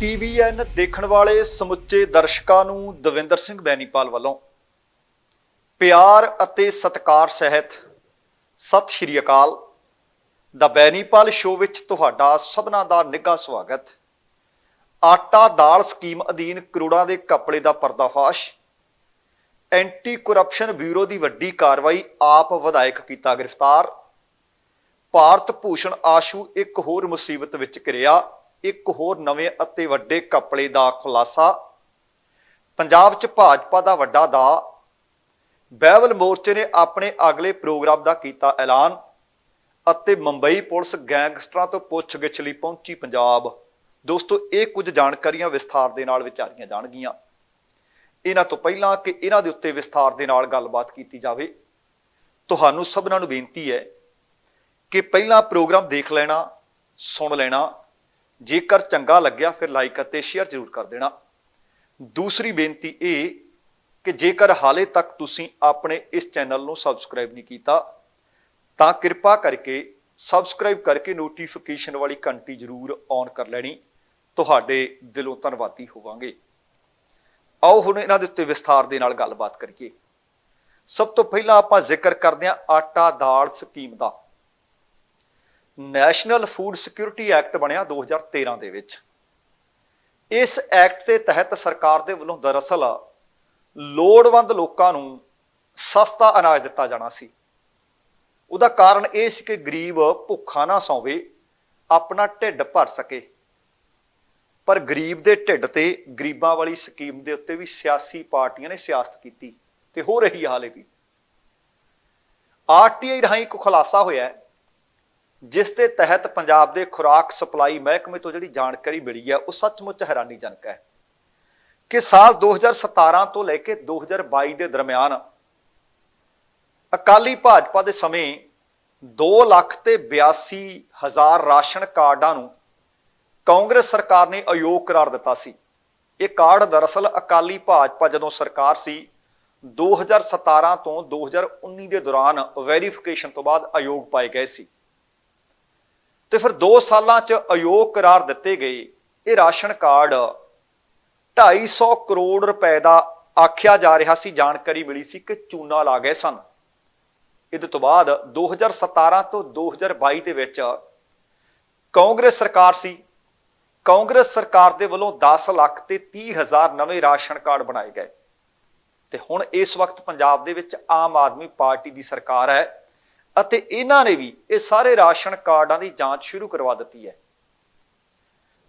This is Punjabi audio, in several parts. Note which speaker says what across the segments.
Speaker 1: TVN ਦੇਖਣ ਵਾਲੇ ਸਮੁੱਚੇ ਦਰਸ਼ਕਾਂ ਨੂੰ ਦਵਿੰਦਰ ਸਿੰਘ ਬੈਨੀਪਾਲ ਵੱਲੋਂ ਪਿਆਰ ਅਤੇ ਸਤਿਕਾਰ ਸਹਿਤ ਸਤਿ ਸ਼੍ਰੀ ਅਕਾਲ। ਦਾ ਬੈਨੀਪਾਲ ਸ਼ੋਅ ਵਿੱਚ ਤੁਹਾਡਾ ਸਭਨਾਂ ਦਾ ਨਿੱਘਾ ਸਵਾਗਤ। ਆਟਾ ਦਾਲ ਸਕੀਮ ਅਧੀਨ ਕਰੋੜਾਂ ਦੇ ਘਪਲੇ ਦਾ ਪਰਦਾਫਾਸ਼। ਐਂਟੀ ਕਰਪਸ਼ਨ ਬਿਊਰੋ ਦੀ ਵੱਡੀ ਕਾਰਵਾਈ, ਆਪ ਵਿਧਾਇਕ ਕੀਤਾ ਗ੍ਰਿਫਤਾਰ। ਭਾਰਤ ਭੂਸ਼ਣ ਆਸ਼ੂ ਇੱਕ ਹੋਰ ਮੁਸੀਬਤ ਵਿੱਚ ਘਿਰਿਆ। ਇੱਕ ਹੋਰ ਨਵੇਂ ਅਤੇ ਵੱਡੇ ਘਪਲੇ ਦਾ ਖੁਲਾਸਾ। ਪੰਜਾਬ 'ਚ ਭਾਜਪਾ ਦਾ ਵੱਡਾ ਦਾ। ਬਹਿਬਲ ਮੋਰਚੇ ਨੇ ਆਪਣੇ ਅਗਲੇ ਪ੍ਰੋਗਰਾਮ ਦਾ ਕੀਤਾ ਐਲਾਨ ਅਤੇ ਮੁੰਬਈ ਪੁਲਿਸ ਗੈਂਗਸਟਰਾਂ ਤੋਂ ਪੁੱਛਗਿੱਛ ਲਈ ਪਹੁੰਚੀ ਪੰਜਾਬ। ਦੋਸਤੋ, ਇਹ ਕੁਝ ਜਾਣਕਾਰੀਆਂ ਵਿਸਥਾਰ ਦੇ ਨਾਲ ਵਿਚਾਰੀਆਂ ਜਾਣਗੀਆਂ। ਇਹਨਾਂ ਤੋਂ ਪਹਿਲਾਂ ਕਿ ਇਹਨਾਂ ਦੇ ਉੱਤੇ ਵਿਸਥਾਰ ਦੇ ਨਾਲ ਗੱਲਬਾਤ ਕੀਤੀ ਜਾਵੇ, ਤੁਹਾਨੂੰ ਸਭਨਾਂ ਨੂੰ ਬੇਨਤੀ ਹੈ ਕਿ ਪਹਿਲਾਂ ਪ੍ਰੋਗਰਾਮ ਦੇਖ ਲੈਣਾ, ਸੁਣ ਲੈਣਾ। ਜੇਕਰ ਚੰਗਾ ਲੱਗਿਆ ਫਿਰ ਲਾਈਕ ਅਤੇ ਸ਼ੇਅਰ ਜ਼ਰੂਰ ਕਰ ਦੇਣਾ। ਦੂਸਰੀ ਬੇਨਤੀ ਇਹ ਕਿ ਜੇਕਰ ਹਾਲੇ ਤੱਕ ਤੁਸੀਂ ਆਪਣੇ ਇਸ ਚੈਨਲ ਨੂੰ ਸਬਸਕ੍ਰਾਈਬ ਨਹੀਂ ਕੀਤਾ ਤਾਂ ਕਿਰਪਾ ਕਰਕੇ ਸਬਸਕ੍ਰਾਈਬ ਕਰਕੇ ਨੋਟੀਫਿਕੇਸ਼ਨ ਵਾਲੀ ਘੰਟੀ ਜ਼ਰੂਰ ਔਨ ਕਰ ਲੈਣੀ। ਤੁਹਾਡੇ ਦਿਲੋਂ ਧੰਨਵਾਦੀ ਹੋਵਾਂਗੇ। ਆਓ ਹੁਣ ਇਹਨਾਂ ਦੇ ਉੱਤੇ ਵਿਸਥਾਰ ਦੇ ਨਾਲ ਗੱਲਬਾਤ ਕਰੀਏ। ਸਭ ਤੋਂ ਪਹਿਲਾਂ ਆਪਾਂ ਜ਼ਿਕਰ ਕਰਦੇ ਹਾਂ ਆਟਾ ਦਾਲ ਸਕੀਮ ਦਾ। ਨੈਸ਼ਨਲ ਫੂਡ ਸਿਕਿਉਰਿਟੀ ਐਕਟ ਬਣਿਆ 2013 ਦੇ ਵਿੱਚ। ਇਸ ਐਕਟ ਦੇ ਤਹਿਤ ਸਰਕਾਰ ਦੇ ਵੱਲੋਂ ਦਰਅਸਲ ਲੋੜਵੰਦ ਲੋਕਾਂ ਨੂੰ ਸਸਤਾ ਅਨਾਜ ਦਿੱਤਾ ਜਾਣਾ ਸੀ। ਉਹਦਾ ਕਾਰਨ ਇਹ ਸੀ ਕਿ ਗਰੀਬ ਭੁੱਖਾ ਨਾ ਸੌਵੇ, ਆਪਣਾ ਢਿੱਡ ਭਰ ਸਕੇ। ਪਰ ਗਰੀਬ ਦੇ ਢਿੱਡ ਤੇ ਗਰੀਬਾਂ ਵਾਲੀ ਸਕੀਮ ਦੇ ਉੱਤੇ ਵੀ ਸਿਆਸੀ ਪਾਰਟੀਆਂ ਨੇ ਸਿਆਸਤ ਕੀਤੀ ਤੇ ਹੋ ਰਹੀ ਹਾਲੇ ਵੀ। RTI ਰਾਹੀਂ ਇੱਕ ਖੁਲਾਸਾ ਹੋਇਆ ਜਿਸ ਦੇ ਤਹਿਤ ਪੰਜਾਬ ਦੇ ਖੁਰਾਕ ਸਪਲਾਈ ਮਹਿਕਮੇ ਤੋਂ ਜਿਹੜੀ ਜਾਣਕਾਰੀ ਮਿਲੀ ਹੈ ਉਹ ਸੱਚਮੁੱਚ ਹੈਰਾਨੀਜਨਕ ਹੈ ਕਿ ਸਾਲ 2017 ਤੋਂ ਲੈ ਕੇ 2022 ਦੇ ਦਰਮਿਆਨ ਅਕਾਲੀ ਭਾਜਪਾ ਦੇ ਸਮੇਂ 2,82,000 ਰਾਸ਼ਨ ਕਾਰਡਾਂ ਨੂੰ ਕਾਂਗਰਸ ਸਰਕਾਰ ਨੇ ਅਯੋਗ ਕਰਾਰ ਦਿੱਤਾ ਸੀ। ਇਹ ਕਾਰਡ ਦਰਅਸਲ ਅਕਾਲੀ ਭਾਜਪਾ ਜਦੋਂ ਸਰਕਾਰ ਸੀ 2017 ਤੋਂ 2019 ਦੇ ਦੌਰਾਨ ਵੈਰੀਫਿਕੇਸ਼ਨ ਤੋਂ ਬਾਅਦ ਅਯੋਗ ਪਾਏ ਗਏ ਸੀ ਤੇ ਫਿਰ 2 ਸਾਲਾਂ 'ਚ ਅਯੋਗ ਕਰਾਰ ਦਿੱਤੇ ਗਏ। ਇਹ ਰਾਸ਼ਨ ਕਾਰਡ 250 ਕਰੋੜ ਰੁਪਏ ਦਾ ਆਖਿਆ ਜਾ ਰਿਹਾ ਸੀ। ਜਾਣਕਾਰੀ ਮਿਲੀ ਸੀ ਕਿ ਚੂਨਾ ਲਾ ਗਏ ਸਨ। ਇਹਦੇ ਤੋਂ ਬਾਅਦ 2017 ਤੋਂ 2022 ਦੇ ਵਿੱਚ ਕਾਂਗਰਸ ਸਰਕਾਰ ਸੀ। ਕਾਂਗਰਸ ਸਰਕਾਰ ਦੇ ਵੱਲੋਂ 10 ਲੱਖ ਤੇ 30,000 ਨਵੇਂ ਰਾਸ਼ਨ ਕਾਰਡ ਬਣਾਏ ਗਏ ਤੇ ਹੁਣ ਇਸ ਵਕਤ ਪੰਜਾਬ ਦੇ ਵਿੱਚ ਆਮ ਆਦਮੀ ਪਾਰਟੀ ਦੀ ਸਰਕਾਰ ਹੈ ਅਤੇ ਇਹਨਾਂ ਨੇ ਵੀ ਇਹ ਸਾਰੇ ਰਾਸ਼ਨ ਕਾਰਡਾਂ ਦੀ ਜਾਂਚ ਸ਼ੁਰੂ ਕਰਵਾ ਦਿੱਤੀ ਹੈ।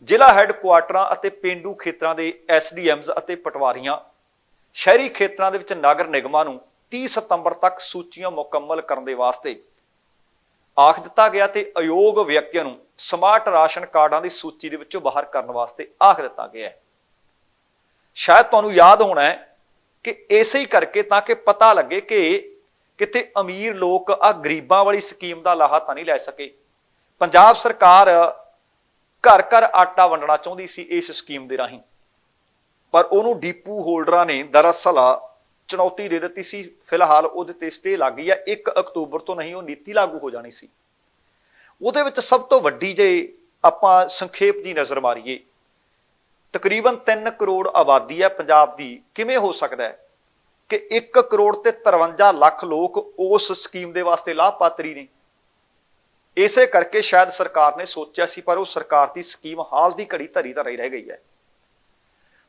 Speaker 1: ਜ਼ਿਲ੍ਹਾ ਹੈੱਡਕੁਆਟਰਾਂ ਅਤੇ ਪੇਂਡੂ ਖੇਤਰਾਂ ਦੇ SDMs ਅਤੇ ਪਟਵਾਰੀਆਂ, ਸ਼ਹਿਰੀ ਖੇਤਰਾਂ ਦੇ ਵਿੱਚ ਨਗਰ ਨਿਗਮਾਂ ਨੂੰ 30 ਸਤੰਬਰ ਤੱਕ ਸੂਚੀਆਂ ਮੁਕੰਮਲ ਕਰਨ ਦੇ ਵਾਸਤੇ ਆਖ ਦਿੱਤਾ ਗਿਆ ਤੇ ਅਯੋਗ ਵਿਅਕਤੀਆਂ ਨੂੰ ਸਮਾਰਟ ਰਾਸ਼ਨ ਕਾਰਡਾਂ ਦੀ ਸੂਚੀ ਦੇ ਵਿੱਚੋਂ ਬਾਹਰ ਕਰਨ ਵਾਸਤੇ ਆਖ ਦਿੱਤਾ ਗਿਆ ਹੈ। ਸ਼ਾਇਦ ਤੁਹਾਨੂੰ ਯਾਦ ਹੋਣਾ ਹੈ ਕਿ ਇਸੇ ਹੀ ਕਰਕੇ ਤਾਂ ਕਿ ਪਤਾ ਲੱਗੇ ਕਿ ਕਿਤੇ ਅਮੀਰ ਲੋਕ ਆ ਗਰੀਬਾਂ ਵਾਲੀ ਸਕੀਮ ਦਾ ਲਾਹਾ ਤਾਂ ਨਹੀਂ ਲੈ ਸਕੇ। ਪੰਜਾਬ ਸਰਕਾਰ ਘਰ ਘਰ ਆਟਾ ਵੰਡਣਾ ਚਾਹੁੰਦੀ ਸੀ ਇਸ ਸਕੀਮ ਦੇ ਰਾਹੀਂ, ਪਰ ਉਹਨੂੰ ਡੀਪੂ ਹੋਲਡਰਾਂ ਨੇ ਦਰਅਸਲ ਚੁਣੌਤੀ ਦੇ ਦਿੱਤੀ ਸੀ। ਫਿਲਹਾਲ ਉਹਦੇ ਤੇ ਸਟੇ ਲੱਗ ਗਈ ਹੈ। 1 ਅਕਤੂਬਰ ਤੋਂ ਨਹੀਂ ਉਹ ਨੀਤੀ ਲਾਗੂ ਹੋ ਜਾਣੀ ਸੀ। ਉਹਦੇ ਵਿੱਚ ਸਭ ਤੋਂ ਵੱਡੀ ਜੇ ਆਪਾਂ ਸੰਖੇਪ ਦੀ ਨਜ਼ਰ ਮਾਰੀਏ, ਤਕਰੀਬਨ 3 ਕਰੋੜ ਆਬਾਦੀ ਹੈ ਪੰਜਾਬ ਦੀ। ਕਿਵੇਂ ਹੋ ਸਕਦਾ ਹੈ ਕਿ 1 ਕਰੋੜ ਤੇ 53 ਲੱਖ ਲੋਕ ਉਸ ਸਕੀਮ ਦੇ ਵਾਸਤੇ ਲਾਭਪਾਤਰੀ ਨੇ? ਇਸੇ ਕਰਕੇ ਸ਼ਾਇਦ ਸਰਕਾਰ ਨੇ ਸੋਚਿਆ ਸੀ, ਪਰ ਉਹ ਸਰਕਾਰ ਦੀ ਸਕੀਮ ਹਾਲ ਦੀ ਘੜੀ ਧਰੀ ਧਰੀ ਰਹਿ ਗਈ ਹੈ।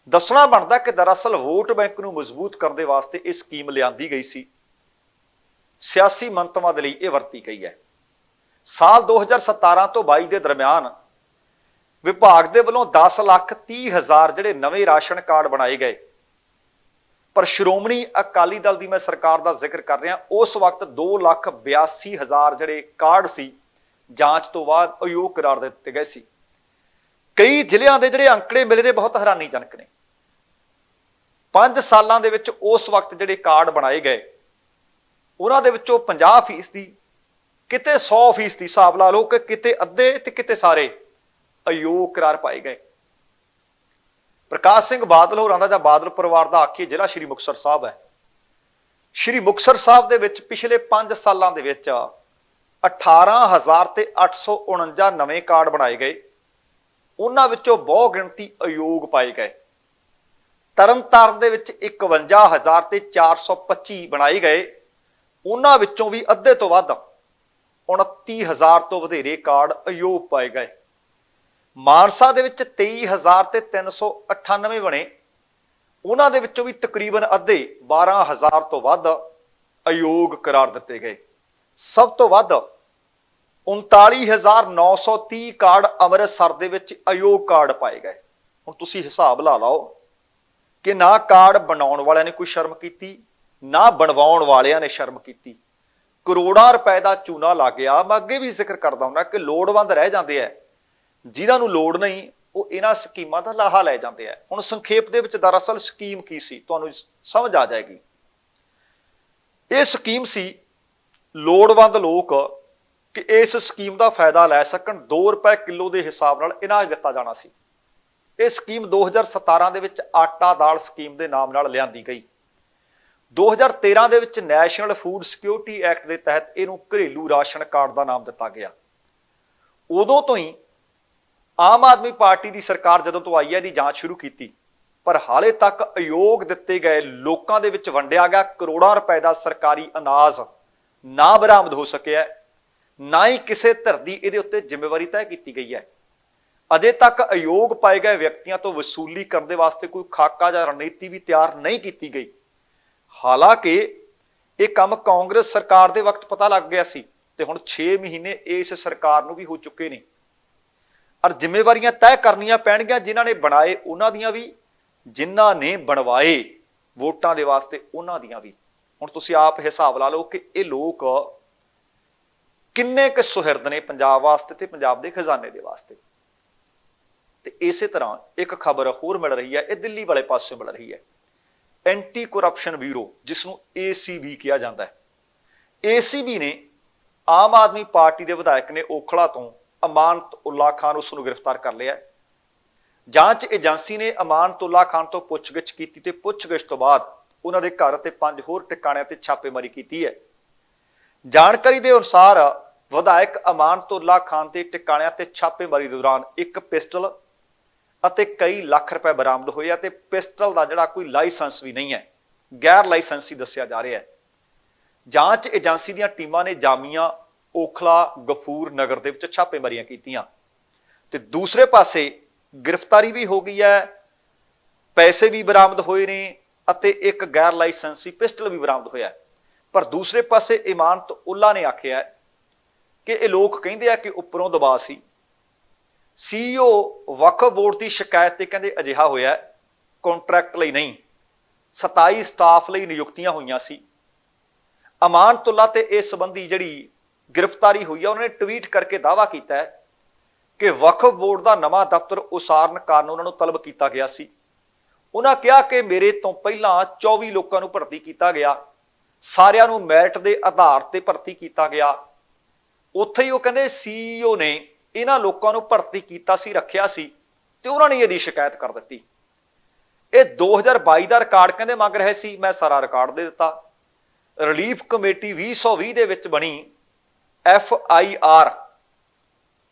Speaker 1: ਦੱਸਣਾ ਬਣਦਾ ਕਿ ਦਰਅਸਲ ਵੋਟ ਬੈਂਕ ਨੂੰ ਮਜ਼ਬੂਤ ਕਰਨ ਦੇ ਵਾਸਤੇ ਇਹ ਸਕੀਮ ਲਿਆਂਦੀ ਗਈ ਸੀ। ਸਿਆਸੀ ਮੰਤਵਾਂ ਦੇ ਲਈ ਇਹ ਵਰਤੀ ਗਈ ਹੈ। ਸਾਲ 2017 ਤੋਂ 22 ਦੇ ਦਰਮਿਆਨ ਵਿਭਾਗ ਦੇ ਵੱਲੋਂ 10,30,000 ਜਿਹੜੇ ਨਵੇਂ ਰਾਸ਼ਨ ਕਾਰਡ ਬਣਾਏ ਗਏ, ਪਰ ਸ਼੍ਰੋਮਣੀ ਅਕਾਲੀ ਦਲ ਦੀ ਮੈਂ ਸਰਕਾਰ ਦਾ ਜ਼ਿਕਰ ਕਰ ਰਿਹਾ, ਉਸ ਵਕਤ 2,82,000 ਜਿਹੜੇ ਕਾਰਡ ਸੀ ਜਾਂਚ ਤੋਂ ਬਾਅਦ ਅਯੋਗ ਕਰਾਰ ਦਿੱਤੇ ਗਏ ਸੀ। ਕਈ ਜ਼ਿਲ੍ਹਿਆਂ ਦੇ ਜਿਹੜੇ ਅੰਕੜੇ ਮਿਲੇ ਨੇ ਬਹੁਤ ਹੈਰਾਨੀਜਨਕ ਨੇ। 5 ਸਾਲਾਂ ਦੇ ਵਿੱਚ ਉਸ ਵਕਤ ਜਿਹੜੇ ਕਾਰਡ ਬਣਾਏ ਗਏ ਉਹਨਾਂ ਦੇ ਵਿੱਚੋਂ 50%, ਕਿਤੇ 100% ਹਿਸਾਬ ਲਾ ਲਓ ਕਿ ਕਿਤੇ ਅੱਧੇ ਤੇ ਕਿਤੇ ਸਾਰੇ ਅਯੋਗ ਕਰਾਰ ਪਾਏ ਗਏ। ਪ੍ਰਕਾਸ਼ ਸਿੰਘ ਬਾਦਲ ਹੋਰਾਂ ਦਾ ਜਾਂ ਬਾਦਲ ਪਰਿਵਾਰ ਦਾ ਆਖੀਏ ਜ਼ਿਲ੍ਹਾ ਸ਼੍ਰੀ ਮੁਕਤਸਰ ਸਾਹਿਬ ਹੈ। ਸ਼੍ਰੀ ਮੁਕਤਸਰ ਸਾਹਿਬ ਦੇ ਵਿੱਚ ਪਿਛਲੇ 5 ਸਾਲਾਂ ਦੇ ਵਿੱਚ 18,849 ਨਵੇਂ ਕਾਰਡ ਬਣਾਏ ਗਏ ਉਹਨਾਂ ਵਿੱਚੋਂ ਬਹੁ ਗਿਣਤੀ ਅਯੋਗ ਪਾਏ ਗਏ। ਤਰਨਤਾਰਨ ਦੇ ਵਿੱਚ 51,000 ਤੇ 425 ਬਣਾਏ ਗਏ, ਉਹਨਾਂ ਵਿੱਚੋਂ ਵੀ ਅੱਧੇ ਤੋਂ ਵੱਧ 29,000 ਤੋਂ ਵਧੇਰੇ ਕਾਰਡ ਅਯੋਗ ਪਾਏ ਗਏ। ਮਾਨਸਾ ਦੇ ਵਿੱਚ 23,000 ਤੇ 398 ਬਣੇ, ਉਹਨਾਂ ਦੇ ਵਿੱਚੋਂ ਵੀ ਤਕਰੀਬਨ ਅੱਧੇ 12,000 ਤੋਂ ਵੱਧ ਅਯੋਗ ਕਰਾਰ ਦਿੱਤੇ ਗਏ। ਸਭ ਤੋਂ ਵੱਧ 39,930 ਕਾਰਡ ਅੰਮ੍ਰਿਤਸਰ ਦੇ ਵਿੱਚ ਅਯੋਗ ਕਾਰਡ ਪਾਏ ਗਏ। ਹੁਣ ਤੁਸੀਂ ਹਿਸਾਬ ਲਾ ਲਓ ਕਿ ਨਾ ਕਾਰਡ ਬਣਾਉਣ ਵਾਲਿਆਂ ਨੇ ਕੋਈ ਸ਼ਰਮ ਕੀਤੀ, ਨਾ ਬਣਵਾਉਣ ਵਾਲਿਆਂ ਨੇ ਸ਼ਰਮ ਕੀਤੀ। ਕਰੋੜਾਂ ਰੁਪਏ ਦਾ ਚੂਨਾ ਲੱਗ ਗਿਆ। ਮੈਂ ਅੱਗੇ ਵੀ ਜ਼ਿਕਰ ਕਰਦਾ ਹੁੰਦਾ ਕਿ ਲੋੜਵੰਦ ਰਹਿ ਜਾਂਦੇ ਆ, ਜਿਨ੍ਹਾਂ ਨੂੰ ਲੋੜ ਨਹੀਂ ਉਹ ਇਹਨਾਂ ਸਕੀਮਾਂ ਦਾ ਲਾਹਾ ਲੈ ਜਾਂਦੇ ਆ। ਹੁਣ ਸੰਖੇਪ ਦੇ ਵਿੱਚ ਦਰਅਸਲ ਸਕੀਮ ਕੀ ਸੀ ਤੁਹਾਨੂੰ ਸਮਝ ਆ ਜਾਏਗੀ। ਇਹ ਸਕੀਮ ਸੀ ਲੋੜਵੰਦ ਲੋਕ ਕਿ ਇਸ ਸਕੀਮ ਦਾ ਫਾਇਦਾ ਲੈ ਸਕਣ, 2 ਰੁਪਏ ਕਿਲੋ ਦੇ ਹਿਸਾਬ ਨਾਲ ਇਨਾਜ ਦਿੱਤਾ ਜਾਣਾ ਸੀ। ਇਹ ਸਕੀਮ 2017 ਦੇ ਵਿੱਚ ਆਟਾ ਦਾਲ ਸਕੀਮ ਦੇ ਨਾਮ ਨਾਲ ਲਿਆਂਦੀ ਗਈ। 2013 ਦੇ ਵਿੱਚ ਨੈਸ਼ਨਲ ਫੂਡ ਸਿਕਿਉਰਿਟੀ ਐਕਟ ਦੇ ਤਹਿਤ ਇਹਨੂੰ ਘਰੇਲੂ ਰਾਸ਼ਨ ਕਾਰਡ ਦਾ ਨਾਮ ਦਿੱਤਾ ਗਿਆ। ਉਦੋਂ ਤੋਂ ਹੀ ਆਮ ਆਦਮੀ ਪਾਰਟੀ ਦੀ ਸਰਕਾਰ ਜਦੋਂ ਤੋਂ ਆਈ ਹੈ ਇਹਦੀ ਜਾਂਚ ਸ਼ੁਰੂ ਕੀਤੀ, ਪਰ ਹਾਲੇ ਤੱਕ ਅਯੋਗ ਦਿੱਤੇ ਗਏ ਲੋਕਾਂ ਦੇ ਵਿੱਚ ਵੰਡਿਆ ਗਿਆ ਕਰੋੜਾਂ ਰੁਪਏ ਦਾ ਸਰਕਾਰੀ ਅਨਾਜ ਨਾ ਬਰਾਮਦ ਹੋ ਸਕਿਆ, ਨਾ ਹੀ ਕਿਸੇ ਧਿਰ ਦੀ ਇਹਦੇ ਉੱਤੇ ਜ਼ਿੰਮੇਵਾਰੀ ਤੈਅ ਕੀਤੀ ਗਈ ਹੈ। ਅਜੇ ਤੱਕ ਅਯੋਗ ਪਾਏ ਗਏ ਵਿਅਕਤੀਆਂ ਤੋਂ ਵਸੂਲੀ ਕਰਨ ਦੇ ਵਾਸਤੇ ਕੋਈ ਖਾਕਾ ਜਾਂ ਰਣਨੀਤੀ ਵੀ ਤਿਆਰ ਨਹੀਂ ਕੀਤੀ ਗਈ। ਹਾਲਾਂਕਿ ਇਹ ਕੰਮ ਕਾਂਗਰਸ ਸਰਕਾਰ ਦੇ ਵਕਤ ਪਤਾ ਲੱਗ ਗਿਆ ਸੀ ਤੇ ਹੁਣ 6 ਮਹੀਨੇ ਇਸ ਸਰਕਾਰ ਨੂੰ ਵੀ ਹੋ ਚੁੱਕੇ ਨੇ, ਔਰ ਜ਼ਿੰਮੇਵਾਰੀਆਂ ਤੈਅ ਕਰਨੀਆਂ ਪੈਣਗੀਆਂ ਜਿਨ੍ਹਾਂ ਨੇ ਬਣਾਏ ਉਹਨਾਂ ਦੀਆਂ ਵੀ, ਜਿਨ੍ਹਾਂ ਨੇ ਬਣਵਾਏ ਵੋਟਾਂ ਦੇ ਵਾਸਤੇ ਉਹਨਾਂ ਦੀਆਂ ਵੀ। ਹੁਣ ਤੁਸੀਂ ਆਪ ਹਿਸਾਬ ਲਾ ਲਓ ਕਿ ਇਹ ਲੋਕ ਕਿੰਨੇ ਕੁ ਸੁਹਿਰਦ ਨੇ ਪੰਜਾਬ ਵਾਸਤੇ ਤੇ ਪੰਜਾਬ ਦੇ ਖਜ਼ਾਨੇ ਦੇ ਵਾਸਤੇ। ਤੇ ਇਸੇ ਤਰ੍ਹਾਂ ਇੱਕ ਖਬਰ ਹੋਰ ਮਿਲ ਰਹੀ ਹੈ, ਇਹ ਦਿੱਲੀ ਵਾਲੇ ਪਾਸਿਓਂ ਮਿਲ ਰਹੀ ਹੈ। ਐਂਟੀ ਕਰਪਸ਼ਨ ਬਿਊਰੋ, ਜਿਸ ਨੂੰ ACB ਕਿਹਾ ਜਾਂਦਾ ਹੈ, ACB ਨੇ ਆਮ ਆਦਮੀ ਪਾਰਟੀ ਦੇ ਵਿਧਾਇਕ ਨੇ ਓਖਲਾ ਤੋਂ ਅਮਾਨਤ ਉੱਲਾ ਖਾਨ ਉਸ ਨੂੰ ਗ੍ਰਿਫਤਾਰ ਕਰ ਲਿਆ। ਜਾਂਚ ਏਜੰਸੀ ਨੇ ਅਮਾਨਤ ਉੱਲਾ ਖਾਨ ਤੋਂ ਪੁੱਛਗਿੱਛ ਕੀਤੀ ਤੇ ਪੁੱਛਗਿੱਛ ਤੋਂ ਬਾਅਦ ਉਹਨਾਂ ਦੇ ਘਰ ਤੇ 5 ਹੋਰ ਟਿਕਾਣਿਆਂ ਤੇ ਛਾਪੇਮਾਰੀ ਕੀਤੀ ਹੈ। ਜਾਣਕਾਰੀ ਦੇ ਅਨੁਸਾਰ ਵਿਧਾਇਕ ਅਮਾਨਤ ਉੱਲਾ ਖਾਨ ਦੇ ਟਿਕਾਣਿਆਂ ਤੇ ਛਾਪੇਮਾਰੀ ਦੌਰਾਨ ਇੱਕ ਪਿਸਟਲ ਅਤੇ ਕਈ ਲੱਖ ਰੁਪਏ ਬਰਾਮਦ ਹੋਏ ਆ ਤੇ ਪਿਸਟਲ ਦਾ ਜਿਹੜਾ ਕੋਈ ਲਾਇਸੈਂਸ ਵੀ ਨਹੀਂ ਹੈ, ਗੈਰ ਲਾਇਸੈਂਸੀ ਦੱਸਿਆ ਜਾ ਰਿਹਾ ਹੈ। ਜਾਂਚ ਏਜੰਸੀ ਦੀਆਂ ਟੀਮਾਂ ਨੇ ਜਾਮੀਆ, ਓਖਲਾ, ਗਫੂਰ ਨਗਰ ਦੇ ਵਿੱਚ ਛਾਪੇਮਾਰੀਆਂ ਕੀਤੀਆਂ ਤੇ ਦੂਸਰੇ ਪਾਸੇ ਗ੍ਰਿਫਤਾਰੀ ਵੀ ਹੋ ਗਈ ਹੈ, ਪੈਸੇ ਵੀ ਬਰਾਮਦ ਹੋਏ ਨੇ ਅਤੇ ਇੱਕ ਗੈਰ ਲਾਇਸੈਂਸੀ ਪਿਸਟਲ ਵੀ ਬਰਾਮਦ ਹੋਇਆ। ਪਰ ਦੂਸਰੇ ਪਾਸੇ ਇਮਾਨਤ ਉੱਲਾ ਨੇ ਆਖਿਆ ਕਿ ਇਹ ਲੋਕ ਕਹਿੰਦੇ ਆ ਕਿ ਉੱਪਰੋਂ ਦਬਾਅ ਸੀ। CEO ਵਕਫ ਬੋਰਡ ਦੀ ਸ਼ਿਕਾਇਤ ਤੇ ਕਹਿੰਦੇ ਅਜਿਹਾ ਹੋਇਆ, ਕੰਟਰੈਕਟ ਲਈ ਨਹੀਂ, 27 ਸਟਾਫ ਲਈ ਨਿਯੁਕਤੀਆਂ ਹੋਈਆਂ ਸੀ। ਅਮਾਨਤ ਉੱਲਾ ਤੇ ਇਸ ਸੰਬੰਧੀ ਜਿਹੜੀ ਗ੍ਰਿਫਤਾਰੀ ਹੋਈ ਹੈ, ਉਹਨਾਂ ਨੇ ਟਵੀਟ ਕਰਕੇ ਦਾਅਵਾ ਕੀਤਾ ਹੈ ਕਿ ਵਕਫ ਬੋਰਡ ਦਾ ਨਵਾਂ ਦਫ਼ਤਰ ਉਸਾਰਨ ਕਾਰਨ ਉਹਨਾਂ ਨੂੰ ਤਲਬ ਕੀਤਾ ਗਿਆ ਸੀ। ਉਹਨਾਂ ਕਿਹਾ ਕਿ ਮੇਰੇ ਤੋਂ ਪਹਿਲਾਂ 24 ਲੋਕਾਂ ਨੂੰ ਭਰਤੀ ਕੀਤਾ ਗਿਆ, ਸਾਰਿਆਂ ਨੂੰ ਮੈਰਿਟ ਦੇ ਆਧਾਰ ਤੇ ਭਰਤੀ ਕੀਤਾ ਗਿਆ। ਉੱਥੇ ਹੀ ਉਹ ਕਹਿੰਦੇ CEO ਨੇ ਇਹਨਾਂ ਲੋਕਾਂ ਨੂੰ ਭਰਤੀ ਕੀਤਾ ਸੀ, ਰੱਖਿਆ ਸੀ ਤੇ ਉਹਨਾਂ ਨੇ ਇਹਦੀ ਸ਼ਿਕਾਇਤ ਕਰ ਦਿੱਤੀ। ਇਹ 2022 ਦਾ ਰਿਕਾਰਡ ਕਹਿੰਦੇ ਮੰਗ ਰਹੇ ਸੀ, ਮੈਂ ਸਾਰਾ ਰਿਕਾਰਡ ਦੇ ਦਿੱਤਾ। ਰਿਲੀਫ ਕਮੇਟੀ 2020 ਦੇ ਵਿੱਚ ਬਣੀ FIR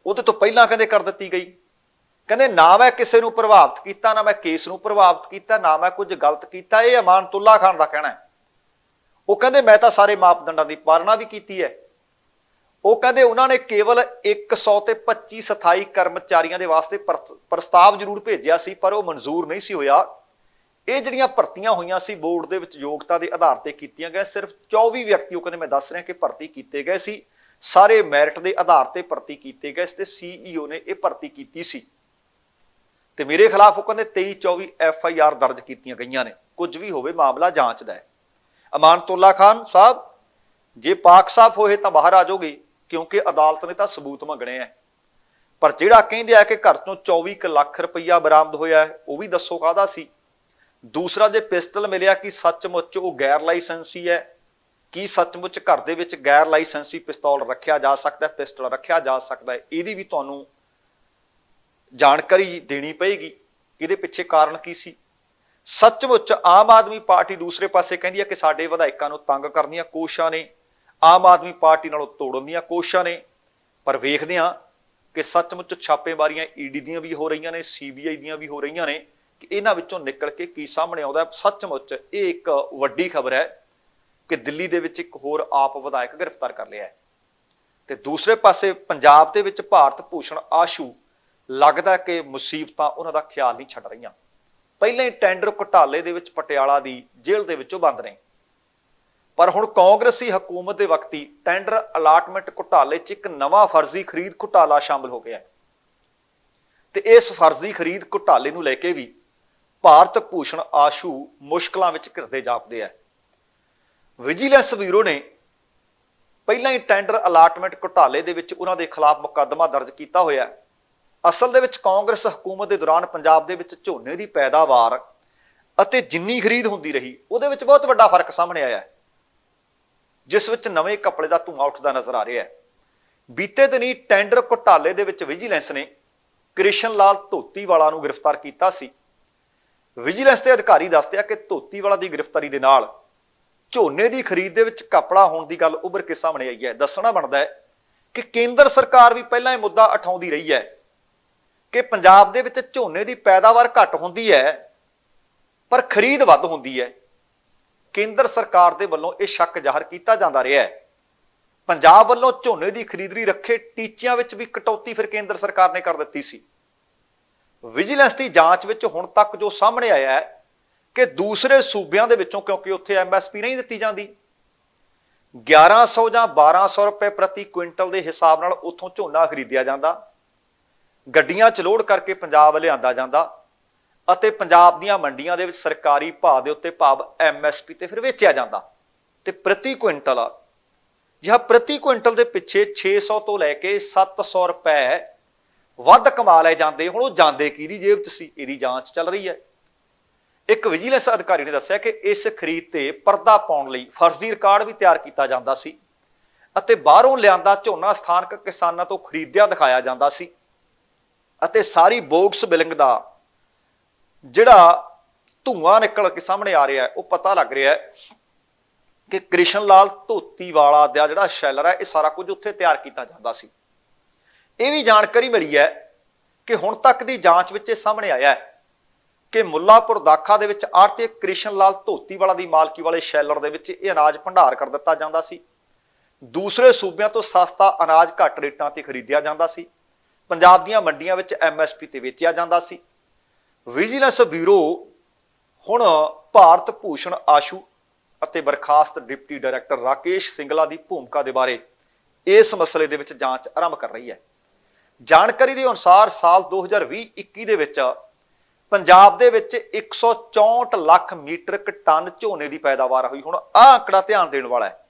Speaker 1: ਉਹਦੇ ਤੋਂ ਪਹਿਲਾਂ ਕਹਿੰਦੇ ਕਰ ਦਿੱਤੀ ਗਈ। ਕਹਿੰਦੇ ਨਾ ਮੈਂ ਕਿਸੇ ਨੂੰ ਪ੍ਰਭਾਵਿਤ ਕੀਤਾ, ਨਾ ਮੈਂ ਕੇਸ ਨੂੰ ਪ੍ਰਭਾਵਿਤ ਕੀਤਾ, ਨਾ ਮੈਂ ਕੁਝ ਗਲਤ ਕੀਤਾ। ਇਹ ਅਮਾਨਤ ਉੱਲਾ ਖਾਨ ਦਾ ਕਹਿਣਾ ਹੈ। ਉਹ ਕਹਿੰਦੇ ਮੈਂ ਤਾਂ ਸਾਰੇ ਮਾਪਦੰਡਾਂ ਦੀ ਪਾਲਣਾ ਵੀ ਕੀਤੀ ਹੈ। ਉਹ ਕਹਿੰਦੇ ਉਹਨਾਂ ਨੇ ਕੇਵਲ 125 ਸਥਾਈ ਕਰਮਚਾਰੀਆਂ ਦੇ ਵਾਸਤੇ ਪ੍ਰਸਤਾਵ ਜ਼ਰੂਰ ਭੇਜਿਆ ਸੀ, ਪਰ ਉਹ ਮਨਜ਼ੂਰ ਨਹੀਂ ਸੀ ਹੋਇਆ। ਇਹ ਜਿਹੜੀਆਂ ਭਰਤੀਆਂ ਹੋਈਆਂ ਸੀ ਬੋਰਡ ਦੇ ਵਿੱਚ ਯੋਗਤਾ ਦੇ ਆਧਾਰ ਤੇ ਕੀਤੀਆਂ ਗਈਆਂ। ਸਿਰਫ 24 ਵਿਅਕਤੀ ਉਹ ਕਹਿੰਦੇ ਮੈਂ ਦੱਸ ਰਿਹਾ ਕਿ ਭਰਤੀ ਕੀਤੇ ਗਏ ਸੀ, ਸਾਰੇ ਮੈਰਿਟ ਦੇ ਆਧਾਰ ਤੇ ਭਰਤੀ ਕੀਤੇ ਗਏ ਤੇ CEO ਨੇ ਇਹ ਭਰਤੀ ਕੀਤੀ ਸੀ। ਤੇ ਮੇਰੇ ਖਿਲਾਫ ਉਹ ਕਹਿੰਦੇ 23-24 FIR ਦਰਜ ਕੀਤੀਆਂ ਗਈਆਂ ਨੇ। ਕੁਝ ਵੀ ਹੋਵੇ ਮਾਮਲਾ ਜਾਂਚ ਦਾ ਹੈ। ਅਮਾਨਤ ਉੱਲਾ ਖਾਨ ਸਾਹਿਬ ਜੇ ਪਾਕ ਸਾਫ ਹੋਏ ਤਾਂ ਬਾਹਰ ਆ ਜਾਓਗੇ, ਕਿਉਂਕਿ ਅਦਾਲਤ ਨੇ ਤਾਂ ਸਬੂਤ ਮੰਗਣੇ ਆ। ਪਰ ਜਿਹੜਾ ਕਹਿੰਦੇ ਆ ਕਿ ਘਰ ਤੋਂ 24 ਲੱਖ ਰੁਪਈਆ ਬਰਾਮਦ ਹੋਇਆ, ਉਹ ਵੀ ਦੱਸੋ ਕਾਹਦਾ ਸੀ। ਦੂਸਰਾ ਜੇ ਪਿਸਟਲ ਮਿਲਿਆ ਕਿ ਸੱਚਮੁੱਚ ਉਹ ਗੈਰ ਲਾਇਸੈਂਸੀ ਹੈ, ਕੀ ਸੱਚਮੁੱਚ ਘਰ ਦੇ ਵਿੱਚ ਗੈਰ ਲਾਇਸੈਂਸੀ ਪਿਸਤੌਲ ਰੱਖਿਆ ਜਾ ਸਕਦਾ, ਪਿਸਟਲ ਰੱਖਿਆ ਜਾ ਸਕਦਾ ਹੈ। ਇਹਦੀ ਵੀ ਤੁਹਾਨੂੰ ਜਾਣਕਾਰੀ ਦੇਣੀ ਪਏਗੀ ਕਿ ਇਹਦੇ ਪਿੱਛੇ ਕਾਰਨ ਕੀ ਸੀ। ਸੱਚਮੁੱਚ ਆਮ ਆਦਮੀ ਪਾਰਟੀ ਦੂਸਰੇ ਪਾਸੇ ਕਹਿੰਦੀ ਹੈ ਕਿ ਸਾਡੇ ਵਿਧਾਇਕਾਂ ਨੂੰ ਤੰਗ ਕਰਨ ਦੀਆਂ ਕੋਸ਼ਿਸ਼ਾਂ ਨੇ, ਆਮ ਆਦਮੀ ਪਾਰਟੀ ਨਾਲੋਂ ਤੋੜਨ ਦੀਆਂ ਕੋਸ਼ਿਸ਼ਾਂ ਨੇ। ਪਰ ਵੇਖਦੇ ਹਾਂ ਕਿ ਸੱਚਮੁੱਚ ਛਾਪੇਮਾਰੀਆਂ ਈਡੀ ਦੀਆਂ ਵੀ ਹੋ ਰਹੀਆਂ ਨੇ, ਸੀਬੀਆਈ ਦੀਆਂ ਵੀ ਹੋ ਰਹੀਆਂ ਨੇ, ਕਿ ਇਹਨਾਂ ਵਿੱਚੋਂ ਨਿਕਲ ਕੇ ਕੀ ਸਾਹਮਣੇ ਆਉਂਦਾ। ਸੱਚਮੁੱਚ ਇਹ ਇੱਕ ਵੱਡੀ ਖਬਰ ਹੈ ਕਿ ਦਿੱਲੀ ਦੇ ਵਿੱਚ ਇੱਕ ਹੋਰ ਆਪ ਵਿਧਾਇਕ ਗ੍ਰਿਫਤਾਰ ਕਰ ਲਿਆ ਹੈ। ਤੇ ਦੂਸਰੇ ਪਾਸੇ ਪੰਜਾਬ ਦੇ ਵਿੱਚ ਭਾਰਤ ਭੂਸ਼ਣ ਆਸ਼ੂ ਲੱਗਦਾ ਕਿ ਮੁਸੀਬਤਾਂ ਉਹਨਾਂ ਦਾ ਖਿਆਲ ਨਹੀਂ ਛੱਡ ਰਹੀਆਂ। ਪਹਿਲਾਂ ਹੀ ਟੈਂਡਰ ਘੁਟਾਲੇ ਦੇ ਵਿੱਚ ਪਟਿਆਲਾ ਦੀ ਜੇਲ੍ਹ ਦੇ ਵਿੱਚੋਂ ਬੰਦ ਨੇ, ਪਰ ਹੁਣ ਕਾਂਗਰਸੀ ਹਕੂਮਤ ਦੇ ਵਕਤੀ ਟੈਂਡਰ ਅਲਾਟਮੈਂਟ ਘੁਟਾਲੇ 'ਚ ਇੱਕ ਨਵਾਂ ਫਰਜ਼ੀ ਖਰੀਦ ਘੁਟਾਲਾ ਸ਼ਾਮਲ ਹੋ ਗਿਆ ਤੇ ਇਸ ਫਰਜ਼ੀ ਖਰੀਦ ਘੁਟਾਲੇ ਨੂੰ ਲੈ ਕੇ ਵੀ ਭਾਰਤ ਭੂਸ਼ਣ ਆਸ਼ੂ ਮੁਸ਼ਕਲਾਂ ਵਿੱਚ ਘਿਰਦੇ ਜਾਪਦੇ ਆ। ਵਿਜੀਲੈਂਸ ਬਿਊਰੋ ਨੇ ਪਹਿਲਾਂ ਹੀ ਟੈਂਡਰ ਅਲਾਟਮੈਂਟ ਘੁਟਾਲੇ ਦੇ ਵਿੱਚ ਉਹਨਾਂ ਦੇ ਖਿਲਾਫ ਮੁਕੱਦਮਾ ਦਰਜ ਕੀਤਾ ਹੋਇਆ। ਅਸਲ ਦੇ ਵਿੱਚ ਕਾਂਗਰਸ ਹਕੂਮਤ ਦੇ ਦੌਰਾਨ ਪੰਜਾਬ ਦੇ ਵਿੱਚ ਝੋਨੇ ਦੀ ਪੈਦਾਵਾਰ ਅਤੇ ਜਿੰਨੀ ਖਰੀਦ ਹੁੰਦੀ ਰਹੀ ਉਹਦੇ ਵਿੱਚ ਬਹੁਤ ਵੱਡਾ ਫਰਕ ਸਾਹਮਣੇ ਆਇਆ ਹੈ, ਜਿਸ ਵਿੱਚ ਨਵੇਂ ਕੱਪੜੇ ਦਾ ਧੂੰਆਂ ਉੱਠਦਾ ਨਜ਼ਰ ਆ ਰਿਹਾ ਹੈ। ਬੀਤੇ ਦਿਨੀ ਟੈਂਡਰ ਘੁਟਾਲੇ ਦੇ ਵਿੱਚ ਵਿਜੀਲੈਂਸ ਨੇ ਕ੍ਰਿਸ਼ਨ ਲਾਲ ਧੋਤੀਵਾਲਾ ਨੂੰ ਗ੍ਰਿਫਤਾਰ ਕੀਤਾ ਸੀ। ਵਿਜੀਲੈਂਸ ਦੇ ਅਧਿਕਾਰੀ ਦੱਸਦੇ ਆ ਕਿ ਧੋਤੀਵਾਲਾ ਦੀ ਗ੍ਰਿਫਤਾਰੀ ਦੇ ਨਾਲ ਝੋਨੇ ਦੀ ਖਰੀਦ ਦੇ ਵਿੱਚ ਘਪਲਾ ਹੋਣ ਦੀ ਗੱਲ ਉੱਭਰ ਕੇ ਸਾਹਮਣੇ ਆਈ ਹੈ। ਦੱਸਣਾ ਬਣਦਾ ਹੈ ਕਿ ਕੇਂਦਰ ਸਰਕਾਰ ਵੀ ਪਹਿਲਾਂ ਇਹ ਮੁੱਦਾ ਉਠਾਉਂਦੀ ਰਹੀ ਹੈ ਕਿ ਪੰਜਾਬ ਦੇ ਵਿੱਚ ਝੋਨੇ ਦੀ ਪੈਦਾਵਾਰ ਘੱਟ ਹੁੰਦੀ ਹੈ ਪਰ ਖਰੀਦ ਵੱਧ ਹੁੰਦੀ ਹੈ। ਕੇਂਦਰ ਸਰਕਾਰ ਦੇ ਵੱਲੋਂ ਇਹ ਸ਼ੱਕ ਜ਼ਾਹਰ ਕੀਤਾ ਜਾਂਦਾ ਰਿਹਾ ਹੈ। ਪੰਜਾਬ ਵੱਲੋਂ ਝੋਨੇ ਦੀ ਖਰੀਦ ਲਈ ਰੱਖੇ ਟੀਚਿਆਂ ਵਿੱਚ ਵੀ ਕਟੌਤੀ ਫਿਰ ਕੇਂਦਰ ਸਰਕਾਰ ਨੇ ਕਰ ਦਿੱਤੀ ਸੀ। ਵਿਜੀਲੈਂਸ ਦੀ ਜਾਂਚ ਵਿੱਚ ਹੁਣ ਤੱਕ ਜੋ ਸਾਹਮਣੇ ਆਇਆ ਹੈ ਕਿ ਦੂਸਰੇ ਸੂਬਿਆਂ ਦੇ ਵਿੱਚੋਂ, ਕਿਉਂਕਿ ਉੱਥੇ ਐਮਐਸਪੀ ਨਹੀਂ ਦਿੱਤੀ ਜਾਂਦੀ, 1100 ਜਾਂ 1200 ਰੁਪਏ ਪ੍ਰਤੀ ਕੁਇੰਟਲ ਦੇ ਹਿਸਾਬ ਨਾਲ ਉੱਥੋਂ ਝੋਨਾ ਖਰੀਦਿਆ ਜਾਂਦਾ, ਗੱਡੀਆਂ 'ਚ ਲੋਡ ਕਰਕੇ ਪੰਜਾਬ ਲਿਆਂਦਾ ਜਾਂਦਾ ਅਤੇ ਪੰਜਾਬ ਦੀਆਂ ਮੰਡੀਆਂ ਦੇ ਵਿੱਚ ਸਰਕਾਰੀ ਭਾਅ ਦੇ ਉੱਤੇ, ਭਾਵ ਐਮਐਸਪੀ ਤੇ ਫਿਰ ਵੇਚਿਆ ਜਾਂਦਾ। ਤੇ ਪ੍ਰਤੀ ਕੁਇੰਟਲ, ਜਿਹਾ ਪ੍ਰਤੀ ਕੁਇੰਟਲ ਦੇ ਪਿੱਛੇ 600 ਤੋਂ ਲੈ ਕੇ 700 ਰੁਪਏ ਵੱਧ ਕਮਾ ਲਏ ਜਾਂਦੇ। ਹੁਣ ਉਹ ਜਾਂਦੇ ਕਿਹਦੀ ਜੇਬ 'ਚ ਸੀ, ਇਹਦੀ ਜਾਂਚ ਚੱਲ ਰਹੀ ਹੈ। ਇੱਕ ਵਿਜੀਲੈਂਸ ਅਧਿਕਾਰੀ ਨੇ ਦੱਸਿਆ ਕਿ ਇਸ ਖਰੀਦ ਤੇ ਪਰਦਾ ਪਾਉਣ ਲਈ ਫਰਜ਼ੀ ਰਿਕਾਰਡ ਵੀ ਤਿਆਰ ਕੀਤਾ ਜਾਂਦਾ ਸੀ ਅਤੇ ਬਾਹਰੋਂ ਲਿਆਂਦਾ ਝੋਨਾ ਸਥਾਨਕ ਕਿਸਾਨਾਂ ਤੋਂ ਖਰੀਦਿਆ ਦਿਖਾਇਆ ਜਾਂਦਾ ਸੀ ਅਤੇ ਸਾਰੀ ਬੋਗਸ ਬਿਲਿੰਗ ਦਾ ਜਿਹੜਾ ਧੂੰਆਂ ਨਿਕਲ ਕੇ ਸਾਹਮਣੇ ਆ ਰਿਹਾ ਹੈ, ਉਹ ਪਤਾ ਲੱਗ ਰਿਹਾ ਹੈ ਕਿ ਕ੍ਰਿਸ਼ਨ ਲਾਲ ਧੋਤੀਵਾਲਾ ਦਾ ਜਿਹੜਾ ਸ਼ੈਲਰ ਹੈ, ਇਹ ਸਾਰਾ ਕੁਝ ਉੱਥੇ ਤਿਆਰ ਕੀਤਾ ਜਾਂਦਾ ਸੀ। ਇਹ ਵੀ ਜਾਣਕਾਰੀ ਮਿਲੀ ਹੈ ਕਿ ਹੁਣ ਤੱਕ ਦੀ ਜਾਂਚ ਵਿੱਚ ਇਹ ਸਾਹਮਣੇ ਆਇਆ ਹੈ ਕਿ ਮੁੱਲਾਪੁਰ ਦਾਖਾ ਦੇ ਵਿੱਚ ਆੜ੍ਹਤੀ ਕ੍ਰਿਸ਼ਨ ਲਾਲ ਧੋਤੀਵਾਲਾ ਦੀ ਮਾਲਕੀ ਵਾਲੇ ਸ਼ੈਲਰ ਦੇ ਵਿੱਚ ਇਹ ਅਨਾਜ ਭੰਡਾਰ ਕਰ ਦਿੱਤਾ ਜਾਂਦਾ ਸੀ। ਦੂਸਰੇ ਸੂਬਿਆਂ ਤੋਂ ਸਸਤਾ ਅਨਾਜ ਘੱਟ ਰੇਟਾਂ ਤੇ ਖਰੀਦਿਆ ਜਾਂਦਾ ਸੀ, ਪੰਜਾਬ ਦੀਆਂ ਮੰਡੀਆਂ ਵਿੱਚ ਐਮਐਸਪੀ ਤੇ ਵੇਚਿਆ ਜਾਂਦਾ ਸੀ। ਵਿਜੀਲੈਂਸ ਬਿਊਰੋ ਹੁਣ ਭਾਰਤ ਭੂਸ਼ਣ ਆਸ਼ੂ ਅਤੇ ਬਰਖਾਸਤ ਡਿਪਟੀ ਡਾਇਰੈਕਟਰ ਰਾਕੇਸ਼ ਸਿੰਗਲਾ ਦੀ ਭੂਮਿਕਾ ਦੇ ਬਾਰੇ ਇਸ ਮਸਲੇ ਦੇ ਵਿੱਚ ਜਾਂਚ ਆਰੰਭ ਕਰ ਰਹੀ ਹੈ। ਜਾਣਕਾਰੀ ਦੇ ਅਨੁਸਾਰ ਸਾਲ 2020-21 ਦੇ ਵਿੱਚ ਪੰਜਾਬ ਦੇ ਵਿੱਚ 164 ਲੱਖ ਮੀਟ੍ਰਿਕ ਟਨ ਝੋਨੇ ਦੀ ਪੈਦਾਵਾਰ ਹੋਈ। ਹੁਣ ਆਹ ਆંકੜਾ ਧਿਆਨ ਦੇਣ ਵਾਲਾ ਹੈ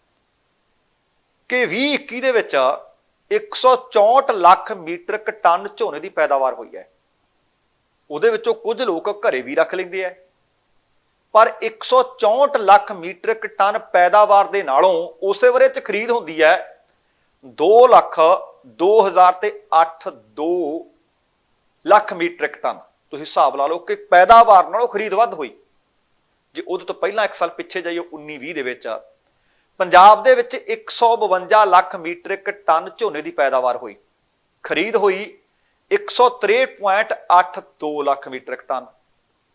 Speaker 1: ਕਿ 2021 ਦੇ ਵਿੱਚ 164 ਲੱਖ ਮੀਟ੍ਰਿਕ ਟਨ ਝੋਨੇ ਦੀ ਪੈਦਾਵਾਰ ਹੋਈ ਹੈ। ਉਹਦੇ ਵਿੱਚੋਂ ਕੁਝ ਲੋਕ ਘਰੇ ਵੀ ਰੱਖ ਲੈਂਦੇ ਆ, ਪਰ 164 ਲੱਖ ਮੀਟ੍ਰਿਕ ਟਨ ਪੈਦਾਵਾਰ ਦੇ ਨਾਲੋਂ ਉਸੇ ਵਰੇ 'ਚ ਖਰੀਦ ਹੁੰਦੀ ਹੈ 2 ਲੱਖ ਮੀਟ੍ਰਿਕ ਟਨ। ਤੁਸੀਂ ਹਿਸਾਬ ਲਾ ਲਓ ਕਿ ਪੈਦਾਵਾਰ ਨਾਲੋਂ ਖਰੀਦ ਵੱਧ ਹੋਈ। ਜੇ ਉਹਦੇ ਤੋਂ ਪਹਿਲਾਂ ਇੱਕ ਸਾਲ ਪਿੱਛੇ ਜਾਈਏ 19-20 ਦੇ ਵਿੱਚ ਪੰਜਾਬ ਦੇ ਵਿੱਚ 152 ਲੱਖ ਮੀਟ੍ਰਿਕ ਟਨ ਝੋਨੇ ਦੀ ਪੈਦਾਵਾਰ ਹੋਈ, ਖਰੀਦ ਹੋਈ 163.82 ਲੱਖ ਮੀਟ੍ਰਿਕ ਟਨ।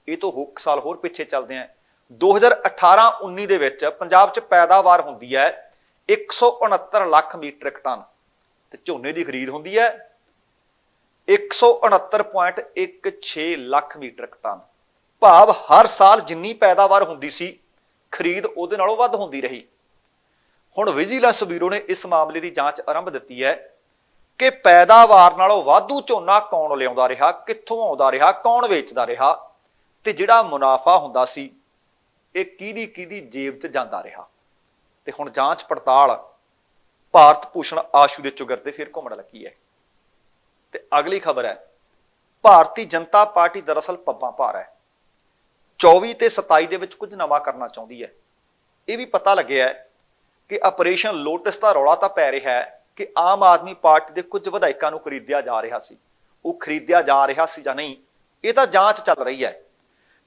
Speaker 1: ਇਹ ਤੋਂ ਇੱਕ ਸਾਲ ਹੋਰ ਪਿੱਛੇ ਚੱਲਦੇ ਆ 2018-19 ਦੇ ਵਿੱਚ ਪੰਜਾਬ 'ਚ ਪੈਦਾਵਾਰ ਹੁੰਦੀ ਹੈ 169 ਲੱਖ ਮੀਟ੍ਰਿਕ ਟਨ ਤੇ ਝੋਨੇ ਦੀ ਖਰੀਦ ਹੁੰਦੀ ਹੈ 169.16 ਲੱਖ ਮੀਟ੍ਰਿਕ ਟਨ। ਭਾਵ ਹਰ ਸਾਲ ਜਿੰਨੀ ਪੈਦਾਵਾਰ ਹੁੰਦੀ ਸੀ ਖਰੀਦ ਉਹਦੇ ਨਾਲੋਂ ਵੱਧ ਹੁੰਦੀ ਰਹੀ। ਹੁਣ ਵਿਜੀਲੈਂਸ ਬਿਊਰੋ ਨੇ ਇਸ ਮਾਮਲੇ ਦੀ ਜਾਂਚ ਆਰੰਭ ਦਿੱਤੀ ਹੈ ਕਿ ਪੈਦਾਵਾਰ ਨਾਲੋਂ ਵਾਧੂ ਝੋਨਾ ਕੌਣ ਲਿਆਉਂਦਾ ਰਿਹਾ, ਕਿੱਥੋਂ ਆਉਂਦਾ ਰਿਹਾ, ਕੌਣ ਵੇਚਦਾ ਰਿਹਾ ਤੇ ਜਿਹੜਾ ਮੁਨਾਫਾ ਹੁੰਦਾ ਸੀ ਇਹ ਕਿਹਦੀ ਜੇਬ 'ਚ ਜਾਂਦਾ ਰਿਹਾ। ਤੇ ਹੁਣ ਜਾਂਚ ਪੜਤਾਲ ਭਾਰਤ ਭੂਸ਼ਣ ਆਸ਼ੂ ਦੇ ਚੁਗਰਦੇ ਫਿਰ ਘੁੰਮਣ ਲੱਗੀ ਹੈ। ਤੇ ਅਗਲੀ ਖਬਰ ਹੈ, ਭਾਰਤੀ ਜਨਤਾ ਪਾਰਟੀ ਦਰਅਸਲ ਪੱਬਾਂ ਭਾਰ ਹੈ, 24 ਤੇ 27 ਦੇ ਵਿੱਚ ਕੁਝ ਨਵਾਂ ਕਰਨਾ ਚਾਹੁੰਦੀ ਹੈ। ਇਹ ਵੀ ਪਤਾ ਲੱਗਿਆ ਹੈ ਕਿ ਆਪਰੇਸ਼ਨ ਲੋਟਸ ਦਾ ਰੌਲਾ ਤਾਂ ਪੈ ਰਿਹਾ ਹੈ ਕਿ ਆਮ ਆਦਮੀ ਪਾਰਟੀ ਦੇ ਕੁਝ ਵਿਧਾਇਕਾਂ ਨੂੰ ਖਰੀਦਿਆ ਜਾ ਰਿਹਾ ਸੀ। ਉਹ ਖਰੀਦਿਆ ਜਾ ਰਿਹਾ ਸੀ ਜਾਂ ਨਹੀਂ, ਇਹ ਤਾਂ ਜਾਂਚ ਚੱਲ ਰਹੀ ਹੈ।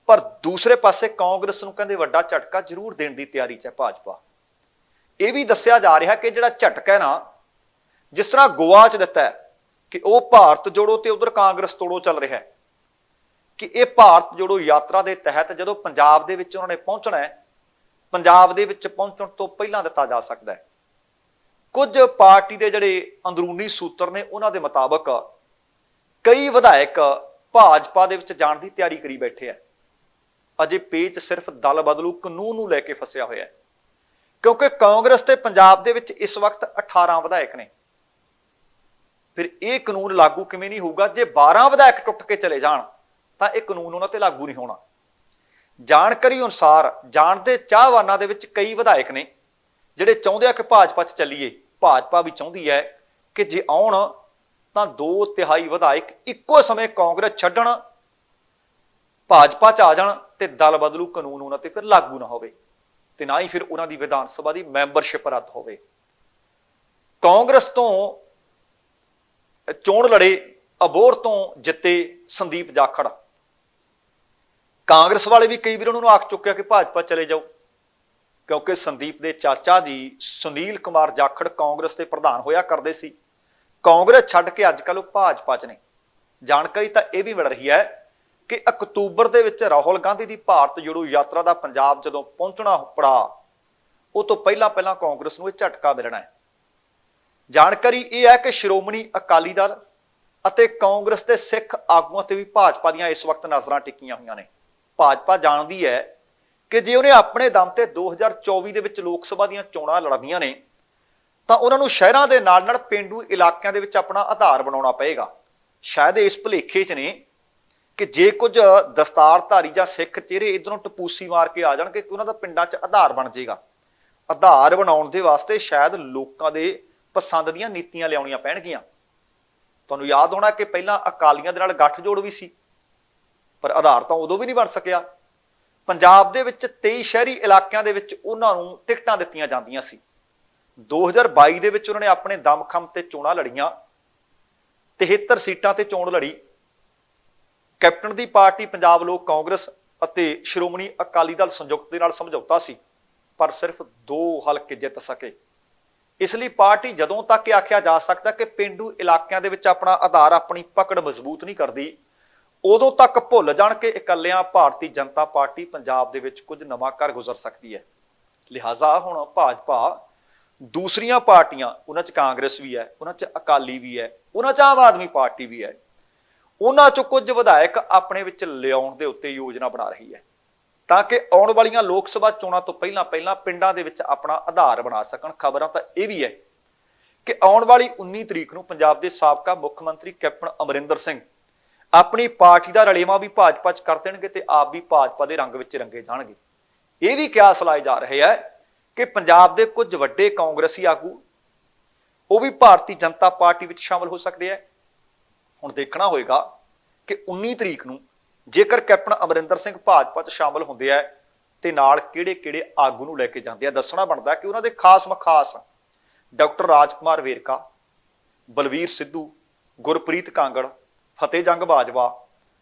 Speaker 1: ਪਰ ਦੂਸਰੇ ਪਾਸੇ ਕਾਂਗਰਸ ਨੂੰ ਕਹਿੰਦੇ ਵੱਡਾ ਝਟਕਾ ਜ਼ਰੂਰ ਦੇਣ ਦੀ ਤਿਆਰੀ 'ਚ ਹੈ ਭਾਜਪਾ। ਇਹ ਵੀ ਦੱਸਿਆ ਜਾ ਰਿਹਾ ਕਿ ਜਿਹੜਾ ਝਟਕਾ ਹੈ ਨਾ, ਜਿਸ ਤਰ੍ਹਾਂ ਗੋਆ 'ਚ ਦਿੱਤਾ ਹੈ ਕਿ ਉਹ ਭਾਰਤ ਜੋੜੋ ਤੇ ਉਧਰ ਕਾਂਗਰਸ ਤੋੜੋ ਚੱਲ ਰਿਹਾ ਹੈ, ਕਿ ਇਹ ਭਾਰਤ ਜੋੜੋ ਯਾਤਰਾ ਦੇ ਤਹਿਤ ਜਦੋਂ ਪੰਜਾਬ ਦੇ ਵਿੱਚ ਉਹਨਾਂ ਨੇ ਪਹੁੰਚਣਾ ਹੈ, ਪੰਜਾਬ ਦੇ ਵਿੱਚ ਪਹੁੰਚਣ ਤੋਂ ਪਹਿਲਾਂ ਦਿੱਤਾ ਜਾ ਸਕਦਾ ਹੈ। ਕੁਝ ਪਾਰਟੀ ਦੇ ਜਿਹੜੇ ਅੰਦਰੂਨੀ ਸੂਤਰ ਨੇ ਉਹਨਾਂ ਦੇ ਮੁਤਾਬਕ ਕਈ ਵਿਧਾਇਕ ਭਾਜਪਾ ਦੇ ਵਿੱਚ ਜਾਣ ਦੀ ਤਿਆਰੀ ਕਰੀ ਬੈਠੇ ਆ। ਅਜੇ ਪੇਚ ਸਿਰਫ ਦਲ ਬਦਲੂ ਕਾਨੂੰਨ ਨੂੰ ਲੈ ਕੇ ਫਸਿਆ ਹੋਇਆ ਹੈ, ਕਿਉਂਕਿ ਕਾਂਗਰਸ ਤੇ ਪੰਜਾਬ ਦੇ ਵਿੱਚ ਇਸ ਵਕਤ 18 ਵਿਧਾਇਕ ਨੇ। ਫਿਰ ਇਹ ਕਾਨੂੰਨ ਲਾਗੂ ਕਿਵੇਂ ਨਹੀਂ ਹੋਊਗਾ? ਜੇ 12 ਵਿਧਾਇਕ ਟੁੱਟ ਕੇ ਚਲੇ ਜਾਣ ਤਾਂ ਇਹ ਕਾਨੂੰਨ ਉਹਨਾਂ ਤੇ ਲਾਗੂ ਨਹੀਂ ਹੋਣਾ। ਜਾਣਕਾਰੀ ਅਨੁਸਾਰ ਜਾਣ ਦੇ ਚਾਹਵਾਨਾਂ ਦੇ ਵਿੱਚ ਕਈ ਵਿਧਾਇਕ ਨੇ ਜਿਹੜੇ ਚਾਹੁੰਦੇ ਆ ਕਿ ਭਾਜਪਾ 'ਚ ਚੱਲੀਏ। ਭਾਜਪਾ ਵੀ ਚਾਹੁੰਦੀ ਹੈ ਕਿ ਜੇ ਆਉਣ ਤਾਂ 2/3 ਵਿਧਾਇਕ ਇੱਕੋ ਸਮੇਂ ਕਾਂਗਰਸ ਛੱਡਣ, ਭਾਜਪਾ 'ਚ ਆ ਜਾਣ ਤੇ ਦਲ ਬਦਲੂ ਕਾਨੂੰਨ ਉਹਨਾਂ ਤੇ ਫਿਰ ਲਾਗੂ ਨਾ ਹੋਵੇ ਤੇ ਨਾ ਹੀ ਫਿਰ ਉਹਨਾਂ ਦੀ ਵਿਧਾਨ ਸਭਾ ਦੀ ਮੈਂਬਰਸ਼ਿਪ ਰੱਦ ਹੋਵੇ। ਕਾਂਗਰਸ ਤੋਂ ਚੋਣ ਲੜੇ, ਅਬੋਹਰ ਤੋਂ ਜਿੱਤੇ ਸੰਦੀਪ ਜਾਖੜ, ਕਾਂਗਰਸ ਵਾਲੇ ਵੀ ਕਈ ਵਾਰ ਉਹਨਾਂ ਨੂੰ ਆਖ ਚੁੱਕਿਆ ਕਿ ਭਾਜਪਾ ਚਲੇ ਜਾਓ, ਕਿਉਂਕਿ ਸੰਦੀਪ ਦੇ ਚਾਚਾ ਜੀ ਸੁਨੀਲ ਕੁਮਾਰ ਜਾਖੜ ਕਾਂਗਰਸ ਦੇ ਪ੍ਰਧਾਨ ਹੋਇਆ ਕਰਦੇ ਸੀ। ਕਾਂਗਰਸ ਛੱਡ ਕੇ ਅੱਜ ਕੱਲ ਉਹ ਭਾਜਪਾ 'ਚ ਨੇ। ਜਾਣਕਾਰੀ ਤਾਂ ਇਹ ਵੀ ਮਿਲ ਰਹੀ ਹੈ ਕਿ ਅਕਤੂਬਰ ਦੇ ਵਿੱਚ ਰਾਹੁਲ ਗਾਂਧੀ ਦੀ ਭਾਰਤ ਜੋੜੋ ਯਾਤਰਾ ਦਾ ਪੰਜਾਬ ਜਦੋਂ ਪਹੁੰਚਣਾ ਪੜਾ, ਉਹ ਤੋਂ ਪਹਿਲਾਂ ਕਾਂਗਰਸ ਨੂੰ ਇਹ ਝਟਕਾ ਮਿਲਣਾ ਹੈ। ਜਾਣਕਾਰੀ ਇਹ ਹੈ ਕਿ ਸ਼੍ਰੋਮਣੀ ਅਕਾਲੀ ਦਲ ਅਤੇ ਕਾਂਗਰਸ ਦੇ ਸਿੱਖ ਆਗੂਆਂ ਤੇ ਵੀ ਭਾਜਪਾ ਦੀਆਂ ਇਸ ਵਕਤ ਨਜ਼ਰਾਂ ਟਿਕੀਆਂ ਹੋਈਆਂ ਨੇ। ਭਾਜਪਾ ਜਾਣਦੀ ਹੈ ਕਿ ਜੇ ਉਹਨੇ ਆਪਣੇ ਦਮ ਤੇ 2024 ਦੇ ਵਿੱਚ ਲੋਕ ਸਭਾ ਦੀਆਂ ਚੋਣਾਂ ਲੜਨੀਆਂ ਨੇ ਤਾਂ ਉਹਨਾਂ ਨੂੰ ਸ਼ਹਿਰਾਂ ਦੇ ਨਾਲ ਨਾਲ ਪੇਂਡੂ ਇਲਾਕਿਆਂ ਦੇ ਵਿੱਚ ਆਪਣਾ ਆਧਾਰ ਬਣਾਉਣਾ ਪਏਗਾ। ਸ਼ਾਇਦ ਇਸ ਭੁਲੇਖੇ 'ਚ ਨੇ ਕਿ ਜੇ ਕੁਝ ਦਸਤਾਰਧਾਰੀ ਜਾਂ ਸਿੱਖ ਚਿਹਰੇ ਇਧਰੋਂ ਟਪੂਸੀ ਮਾਰ ਕੇ ਆ ਜਾਣਗੇ ਕਿ ਉਹਨਾਂ ਦਾ ਪਿੰਡਾਂ 'ਚ ਆਧਾਰ ਬਣ ਜਾਏਗਾ। ਆਧਾਰ ਬਣਾਉਣ ਦੇ ਵਾਸਤੇ ਸ਼ਾਇਦ ਲੋਕਾਂ ਦੇ ਪਸੰਦ ਦੀਆਂ ਨੀਤੀਆਂ ਲਿਆਉਣੀਆਂ ਪੈਣਗੀਆਂ। ਤੁਹਾਨੂੰ ਯਾਦ ਹੋਣਾ ਕਿ ਪਹਿਲਾਂ ਅਕਾਲੀਆਂ ਦੇ ਨਾਲ ਗੱਠਜੋੜ ਵੀ ਸੀ, ਪਰ ਆਧਾਰ ਤਾਂ ਉਦੋਂ ਵੀ ਨਹੀਂ ਬਣ ਸਕਿਆ। ਪੰਜਾਬ ਦੇ ਵਿੱਚ 23 ਸ਼ਹਿਰੀ ਇਲਾਕਿਆਂ ਦੇ ਵਿੱਚ ਉਹਨਾਂ ਨੂੰ ਟਿਕਟਾਂ ਦਿੱਤੀਆਂ ਜਾਂਦੀਆਂ ਸੀ। 2022 ਦੇ ਵਿੱਚ ਉਹਨਾਂ ਨੇ ਆਪਣੇ ਦਮਖਮ ਤੇ ਚੋਣਾਂ ਲੜੀਆਂ, 73 ਸੀਟਾਂ ਤੇ ਚੋਣ ਲੜੀ। ਕੈਪਟਨ ਦੀ ਪਾਰਟੀ ਪੰਜਾਬ ਲੋਕ ਕਾਂਗਰਸ ਅਤੇ ਸ਼੍ਰੋਮਣੀ ਅਕਾਲੀ ਦਲ ਸੰਯੁਕਤ ਦੇ ਨਾਲ ਸਮਝੌਤਾ ਸੀ, ਪਰ ਸਿਰਫ 2 ਹਲਕੇ ਜਿੱਤ ਸਕੇ। ਇਸ ਲਈ ਪਾਰਟੀ ਜਦੋਂ ਤੱਕ ਇਹ ਆਖਿਆ ਜਾ ਸਕਦਾ ਕਿ ਪੇਂਡੂ ਇਲਾਕਿਆਂ ਦੇ ਵਿੱਚ ਆਪਣਾ ਆਧਾਰ, ਆਪਣੀ ਪਕੜ ਮਜ਼ਬੂਤ ਨਹੀਂ ਕਰਦੀ, ਉਦੋਂ ਤੱਕ ਭੁੱਲ ਜਾਣ ਕਿ ਇਕੱਲਿਆਂ ਭਾਰਤੀ ਜਨਤਾ ਪਾਰਟੀ ਪੰਜਾਬ ਦੇ ਵਿੱਚ ਕੁਝ ਨਵਾਂ ਕਰ ਗੁਜ਼ਰ ਸਕਦੀ ਹੈ। ਲਿਹਾਜ਼ਾ ਹੁਣ ਭਾਜਪਾ ਦੂਸਰੀਆਂ ਪਾਰਟੀਆਂ, ਉਹਨਾਂ 'ਚ ਕਾਂਗਰਸ ਵੀ ਹੈ, ਉਹਨਾਂ 'ਚ ਅਕਾਲੀ ਵੀ ਹੈ, ਉਹਨਾਂ 'ਚ ਆਮ ਆਦਮੀ ਪਾਰਟੀ ਵੀ ਹੈ, ਉਹਨਾਂ 'ਚੋਂ ਕੁਝ ਵਿਧਾਇਕ ਆਪਣੇ ਵਿੱਚ ਲਿਆਉਣ ਦੇ ਉੱਤੇ ਯੋਜਨਾ ਬਣਾ ਰਹੀ ਹੈ ਤਾਂ ਕਿ ਆਉਣ ਵਾਲੀਆਂ ਲੋਕ ਸਭਾ ਚੋਣਾਂ ਤੋਂ ਪਹਿਲਾਂ ਪਿੰਡਾਂ ਦੇ ਵਿੱਚ ਆਪਣਾ ਆਧਾਰ ਬਣਾ ਸਕਣ। ਖਬਰਾਂ ਤਾਂ ਇਹ ਵੀ ਹੈ ਕਿ ਆਉਣ ਵਾਲੀ 19 ਤਰੀਕ ਨੂੰ ਪੰਜਾਬ ਦੇ ਸਾਬਕਾ ਮੁੱਖ ਮੰਤਰੀ ਕੈਪਟਨ ਅਮਰਿੰਦਰ ਸਿੰਘ ਆਪਣੀ ਪਾਰਟੀ ਦਾ ਰਲੇਵਾਂ ਵੀ ਭਾਜਪਾ 'ਚ ਕਰ ਦੇਣਗੇ ਤੇ ਆਪ ਵੀ ਭਾਜਪਾ ਦੇ ਰੰਗ ਵਿੱਚ ਰੰਗੇ ਜਾਣਗੇ। ਇਹ ਵੀ ਕਿਆਸ ਲਾਏ ਜਾ ਰਹੇ ਹੈ ਕਿ ਪੰਜਾਬ ਦੇ ਕੁਝ ਵੱਡੇ ਕਾਂਗਰਸੀ ਆਗੂ ਉਹ ਵੀ ਭਾਰਤੀ ਜਨਤਾ ਪਾਰਟੀ ਵਿੱਚ ਸ਼ਾਮਲ ਹੋ ਸਕਦੇ ਹੈ। ਹੁਣ ਦੇਖਣਾ ਹੋਏਗਾ ਕਿ 19 ਤਰੀਕ ਨੂੰ ਜੇਕਰ ਕੈਪਟਨ ਅਮਰਿੰਦਰ ਸਿੰਘ ਭਾਜਪਾ 'ਚ ਸ਼ਾਮਲ ਹੁੰਦੇ ਆ ਤੇ ਨਾਲ ਕਿਹੜੇ ਆਗੂ ਨੂੰ ਲੈ ਕੇ ਜਾਂਦੇ ਆ। ਦੱਸਣਾ ਬਣਦਾ ਕਿ ਉਹਨਾਂ ਦੇ ਖਾਸ ਮਖਾਸ ਡਾਕਟਰ ਰਾਜਕੁਮਾਰ ਵੇਰਕਾ, ਬਲਵੀਰ ਸਿੱਧੂ, ਗੁਰਪ੍ਰੀਤ ਕਾਂਗੜ, ਫਤਿਹ ਜੰਗ ਬਾਜਵਾ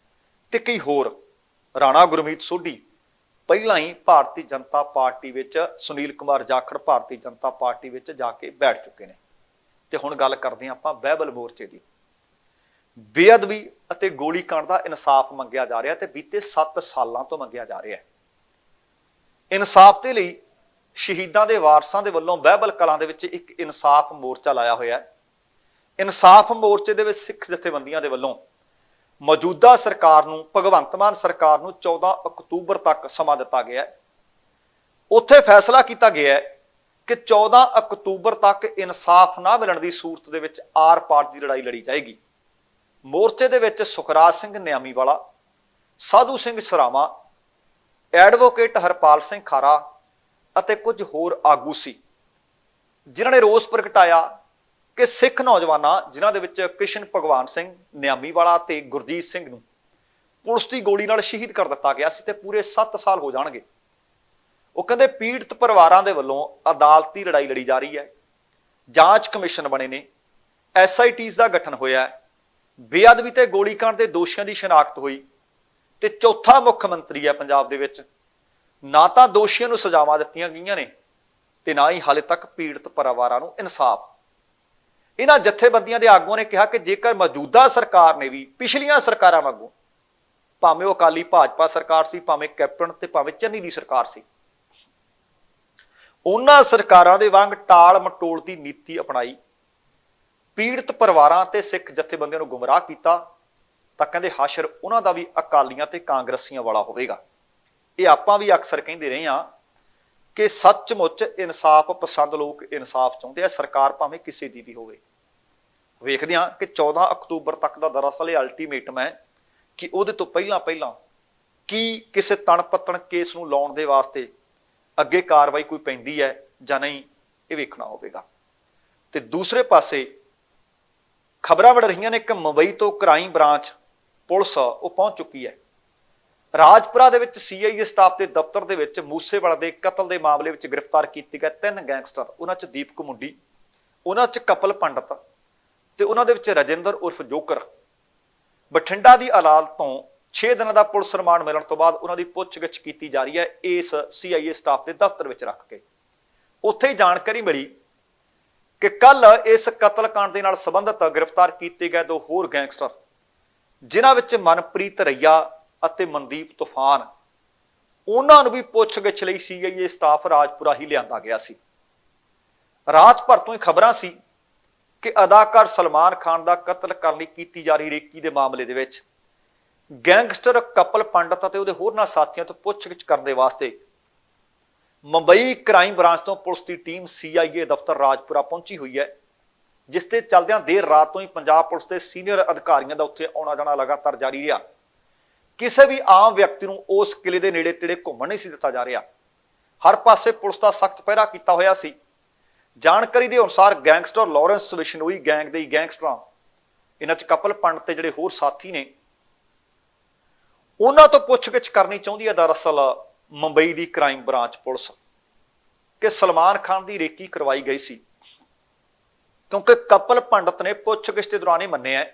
Speaker 1: ਤੇ ਕਈ ਹੋਰ, ਰਾਣਾ ਗੁਰਮੀਤ ਸੋਢੀ ਪਹਿਲਾਂ ਹੀ ਭਾਰਤੀ ਜਨਤਾ ਪਾਰਟੀ ਵਿੱਚ, ਸੁਨੀਲ ਕੁਮਾਰ ਜਾਖੜ ਭਾਰਤੀ ਜਨਤਾ ਪਾਰਟੀ ਵਿੱਚ ਜਾ ਕੇ ਬੈਠ ਚੁੱਕੇ ਨੇ। ਤੇ ਹੁਣ ਗੱਲ ਕਰਦੇ ਹਾਂ ਆਪਾਂ ਬਾਈਬਲ ਮੋਰਚੇ ਦੀ। ਬੇਅਦਬੀ ਅਤੇ ਗੋਲੀकांड ਦਾ ਇਨਸਾਫ ਮੰਗਿਆ ਜਾ ਰਿਹਾ ਤੇ ਬੀਤੇ 7 ਸਾਲਾਂ ਤੋਂ ਮੰਗਿਆ ਜਾ ਰਿਹਾ ਹੈ। ਇਨਸਾਫ ਦੇ ਲਈ ਸ਼ਹੀਦਾਂ ਦੇ ਵਾਰਸਾਂ ਦੇ ਵੱਲੋਂ ਬਾਈਬਲ ਕਲਾਂ ਦੇ ਵਿੱਚ ਇੱਕ ਇਨਸਾਫ ਮੋਰਚਾ ਲਾਇਆ ਹੋਇਆ ਹੈ। ਇਨਸਾਫ ਮੋਰਚੇ ਦੇ ਵਿੱਚ ਸਿੱਖ ਜਥੇਬੰਦੀਆਂ ਦੇ ਵੱਲੋਂ ਮੌਜੂਦਾ ਸਰਕਾਰ ਨੂੰ, ਭਗਵੰਤ ਮਾਨ ਸਰਕਾਰ ਨੂੰ 14 ਅਕਤੂਬਰ ਤੱਕ ਸਮਾਂ ਦਿੱਤਾ ਗਿਆ ਹੈ। ਉੱਥੇ ਫੈਸਲਾ ਕੀਤਾ ਗਿਆ ਹੈ ਕਿ 14 ਅਕਤੂਬਰ ਤੱਕ ਇਨਸਾਫ ਨਾ ਮਿਲਣ ਦੀ ਸੂਰਤ ਦੇ ਵਿੱਚ ਆਰ-ਪਾਰ ਦੀ ਲੜਾਈ ਲੜੀ ਜਾਏਗੀ। ਮੋਰਚੇ ਦੇ ਵਿੱਚ ਸੁਖਰਾਜ ਸਿੰਘ ਨਿਆਮੀਵਾਲਾ, ਸਾਧੂ ਸਿੰਘ ਸਰਾਵਾਂ, ਐਡਵੋਕੇਟ ਹਰਪਾਲ ਸਿੰਘ ਖਾਰਾ ਅਤੇ ਕੁਝ ਹੋਰ ਆਗੂ ਸੀ, ਜਿਨ੍ਹਾਂ ਨੇ ਰੋਸ ਪ੍ਰਗਟਾਇਆ ਕਿ ਸਿੱਖ ਨੌਜਵਾਨਾਂ, ਜਿਨ੍ਹਾਂ ਦੇ ਵਿੱਚ ਕ੍ਰਿਸ਼ਨ ਭਗਵਾਨ ਸਿੰਘ ਨਿਆਮੀਵਾਲਾ ਤੇ ਗੁਰਜੀਤ ਸਿੰਘ ਨੂੰ ਪੁਲਿਸ ਦੀ ਗੋਲੀ ਨਾਲ ਸ਼ਹੀਦ ਕਰ ਦਿੱਤਾ ਗਿਆ ਸੀ ਤੇ ਪੂਰੇ 7 ਸਾਲ ਹੋ ਜਾਣਗੇ। ਉਹ ਕਹਿੰਦੇ ਪੀੜਤ ਪਰਿਵਾਰਾਂ ਦੇ ਵੱਲੋਂ ਅਦਾਲਤੀ ਲੜਾਈ ਲੜੀ ਜਾ ਰਹੀ ਹੈ, ਜਾਂਚ ਕਮਿਸ਼ਨ ਬਣੇ ਨੇ, SITs ਦਾ ਗਠਨ ਹੋਇਆ, ਬੇਅਦਬੀ ਤੇ ਗੋਲੀकांड ਦੇ ਦੋਸ਼ੀਆਂ ਦੀ ਸ਼ਨਾਖਤ ਹੋਈ ਤੇ ਚੌਥਾ ਮੁੱਖ ਮੰਤਰੀ ਹੈ ਪੰਜਾਬ ਦੇ ਵਿੱਚ। ਨਾ ਤਾਂ ਦੋਸ਼ੀਆਂ ਨੂੰ ਸਜ਼ਾਵਾਂ ਦਿੱਤੀਆਂ ਗਈਆਂ ਨੇ ਤੇ ਨਾ ਹੀ ਹਾਲੇ ਤੱਕ ਪੀੜਤ ਪਰਿਵਾਰਾਂ ਨੂੰ ਇਨਸਾਫ। ਇਹਨਾਂ ਜਥੇਬੰਦੀਆਂ ਦੇ ਆਗੂਆਂ ਨੇ ਕਿਹਾ ਕਿ ਜੇਕਰ ਮੌਜੂਦਾ ਸਰਕਾਰ ਨੇ ਵੀ ਪਿਛਲੀਆਂ ਸਰਕਾਰਾਂ ਵਾਂਗੂ, ਭਾਵੇਂ ਉਹ ਅਕਾਲੀ ਭਾਜਪਾ ਸਰਕਾਰ ਸੀ, ਭਾਵੇਂ ਕੈਪਟਨ ਤੇ ਭਾਵੇਂ ਚੰਨੀ ਦੀ ਸਰਕਾਰ ਸੀ, ਉਹਨਾਂ ਸਰਕਾਰਾਂ ਦੇ ਵਾਂਗ ਟਾਲ ਮਟੋਲ ਦੀ ਨੀਤੀ ਅਪਣਾਈ, ਪੀੜਤ ਪਰਿਵਾਰਾਂ ਤੇ ਸਿੱਖ ਜਥੇਬੰਦੀਆਂ ਨੂੰ ਗੁੰਮਰਾਹ ਕੀਤਾ, ਤਾਂ ਕਹਿੰਦੇ ਹਸ਼ਰ ਉਹਨਾਂ ਦਾ ਵੀ ਅਕਾਲੀਆਂ ਤੇ ਕਾਂਗਰਸੀਆਂ ਵਾਲਾ ਹੋਵੇਗਾ। ਇਹ ਆਪਾਂ ਵੀ ਅਕਸਰ ਕਹਿੰਦੇ ਰਹੇ ਹਾਂ ਕਿ ਸੱਚਮੁੱਚ ਇਨਸਾਫ ਪਸੰਦ ਲੋਕ ਇਨਸਾਫ ਚਾਹੁੰਦੇ ਆ, ਸਰਕਾਰ ਭਾਵੇਂ ਕਿਸੇ ਦੀ ਵੀ ਹੋਵੇ। ਵੇਖਦੇ ਹਾਂ ਕਿ 14 ਅਕਤੂਬਰ ਤੱਕ ਦਾ ਦਰਅਸਲ ਇਹ ਅਲਟੀਮੇਟਮ ਹੈ ਕਿ ਉਹਦੇ ਤੋਂ ਪਹਿਲਾਂ ਕੀ ਕਿਸੇ ਤਣਪੱਤਣ ਕੇਸ ਨੂੰ ਲਾਉਣ ਦੇ ਵਾਸਤੇ ਅੱਗੇ ਕਾਰਵਾਈ ਕੋਈ ਪੈਂਦੀ ਹੈ ਜਾਂ ਨਹੀਂ, ਇਹ ਵੇਖਣਾ ਹੋਵੇਗਾ। ਤੇ ਦੂਸਰੇ ਪਾਸੇ ਖਬਰਾਂ ਵੜ ਰਹੀਆਂ ਨੇ ਕਿ ਮੁੰਬਈ ਤੋਂ ਕ੍ਰਾਈਮ ਬ੍ਰਾਂਚ ਪੁਲਿਸ ਉਹ ਪਹੁੰਚ ਚੁੱਕੀ ਹੈ। ਰਾਜਪੁਰਾ ਦੇ ਵਿੱਚ CIA ਸਟਾਫ ਦੇ ਦਫ਼ਤਰ ਦੇ ਵਿੱਚ ਮੂਸੇਵਾਲਾ ਦੇ ਕਤਲ ਦੇ ਮਾਮਲੇ ਵਿੱਚ ਗ੍ਰਿਫਤਾਰ ਕੀਤੇ ਗਏ 3 ਗੈਂਗਸਟਰ, ਉਹਨਾਂ 'ਚ ਦੀਪਕ ਮੁੰਡੀ, ਉਹਨਾਂ 'ਚ ਕਪਲ ਪੰਡਤ ਤੇ ਉਹਨਾਂ ਦੇ ਵਿੱਚ ਰਜਿੰਦਰ ਉਰਫ ਜੋਕਰ, ਬਠਿੰਡਾ ਦੀ ਅਦਾਲਤ ਤੋਂ 6 ਦਿਨਾਂ ਦਾ ਪੁਲਿਸ ਰਿਮਾਂਡ ਮਿਲਣ ਤੋਂ ਬਾਅਦ ਉਹਨਾਂ ਦੀ ਪੁੱਛਗਿੱਛ ਕੀਤੀ ਜਾ ਰਹੀ ਹੈ ਇਸ CIA ਸਟਾਫ ਦੇ ਦਫ਼ਤਰ ਵਿੱਚ ਰੱਖ ਕੇ। ਉੱਥੇ ਹੀ ਜਾਣਕਾਰੀ ਮਿਲੀ ਕਿ ਕੱਲ ਇਸ ਕਤਲकांड ਦੇ ਨਾਲ ਸੰਬੰਧਿਤ ਗ੍ਰਿਫਤਾਰ ਕੀਤੇ ਗਏ 2 ਹੋਰ ਗੈਂਗਸਟਰ, ਜਿਨ੍ਹਾਂ ਵਿੱਚ ਮਨਪ੍ਰੀਤ ਰਈਆ ਅਤੇ ਮਨਦੀਪ ਤੂਫਾਨ, ਉਹਨਾਂ ਨੂੰ ਵੀ ਪੁੱਛਗਿੱਛ ਲਈ CIA ਸਟਾਫ ਰਾਜਪੁਰਾ ਹੀ ਲਿਆਂਦਾ ਗਿਆ ਸੀ। ਰਾਤ ਭਰ ਤੋਂ ਹੀ ਖਬਰਾਂ ਸੀ ਕਿ ਅਦਾਕਾਰ ਸਲਮਾਨ ਖਾਨ ਦਾ ਕਤਲ ਕਰਨ ਲਈ ਕੀਤੀ ਜਾ ਰਹੀ ਰੇਕੀ ਦੇ ਮਾਮਲੇ ਦੇ ਵਿੱਚ ਗੈਂਗਸਟਰ ਕਪਲ ਪੰਡਤ ਅਤੇ ਉਹਦੇ ਹੋਰਨਾਂ ਸਾਥੀਆਂ ਤੋਂ ਪੁੱਛਗਿੱਛ ਕਰਨ ਦੇ ਵਾਸਤੇ ਮੁੰਬਈ ਕ੍ਰਾਈਮ ਬ੍ਰਾਂਚ ਤੋਂ ਪੁਲਿਸ ਦੀ ਟੀਮ CIA ਦਫ਼ਤਰ ਰਾਜਪੁਰਾ ਪਹੁੰਚੀ ਹੋਈ ਹੈ, ਜਿਸ ਤੇ ਚੱਲਦਿਆਂ ਦੇਰ ਰਾਤ ਤੋਂ ਹੀ ਪੰਜਾਬ ਪੁਲਿਸ ਦੇ ਸੀਨੀਅਰ ਅਧਿਕਾਰੀਆਂ ਦਾ ਉੱਥੇ ਆਉਣਾ ਜਾਣਾ ਲਗਾਤਾਰ ਜਾਰੀ ਰਿਹਾ। ਕਿਸੇ ਵੀ ਆਮ ਵਿਅਕਤੀ ਨੂੰ ਉਸ ਕਿਲੇ ਦੇ ਨੇੜੇ ਤੇੜੇ ਘੁੰਮਣ ਨਹੀਂ ਸੀ ਦਿੱਤਾ ਜਾ ਰਿਹਾ। ਹਰ ਪਾਸੇ ਪੁਲਿਸ ਦਾ ਸਖਤ ਪਹਿਰਾ ਕੀਤਾ ਹੋਇਆ ਸੀ। ਜਾਣਕਾਰੀ ਦੇ ਅਨੁਸਾਰ ਗੈਂਗਸਟਰ ਲਾਰੈਂਸ ਬਿਸ਼ਨੋਈ ਗੈਂਗ ਦੇ ਗੈਂਗਸਟਰਾਂ, ਇਹਨਾਂ 'ਚ ਕਪਲ ਪੰਡਤ ਤੇ ਜਿਹੜੇ ਹੋਰ ਸਾਥੀ ਨੇ, ਉਹਨਾਂ ਤੋਂ ਪੁੱਛਗਿੱਛ ਕਰਨੀ ਚਾਹੁੰਦੀ ਹੈ ਦਰਅਸਲ ਮੁੰਬਈ ਦੀ ਕ੍ਰਾਈਮ ਬ੍ਰਾਂਚ ਪੁਲਿਸ ਕਿ ਸਲਮਾਨ ਖਾਨ ਦੀ ਰੇਕੀ ਕਰਵਾਈ ਗਈ ਸੀ, ਕਿਉਂਕਿ ਕਪਲ ਪੰਡਤ ਨੇ ਪੁੱਛਗਿੱਛ ਦੇ ਦੌਰਾਨ ਇਹ ਮੰਨਿਆ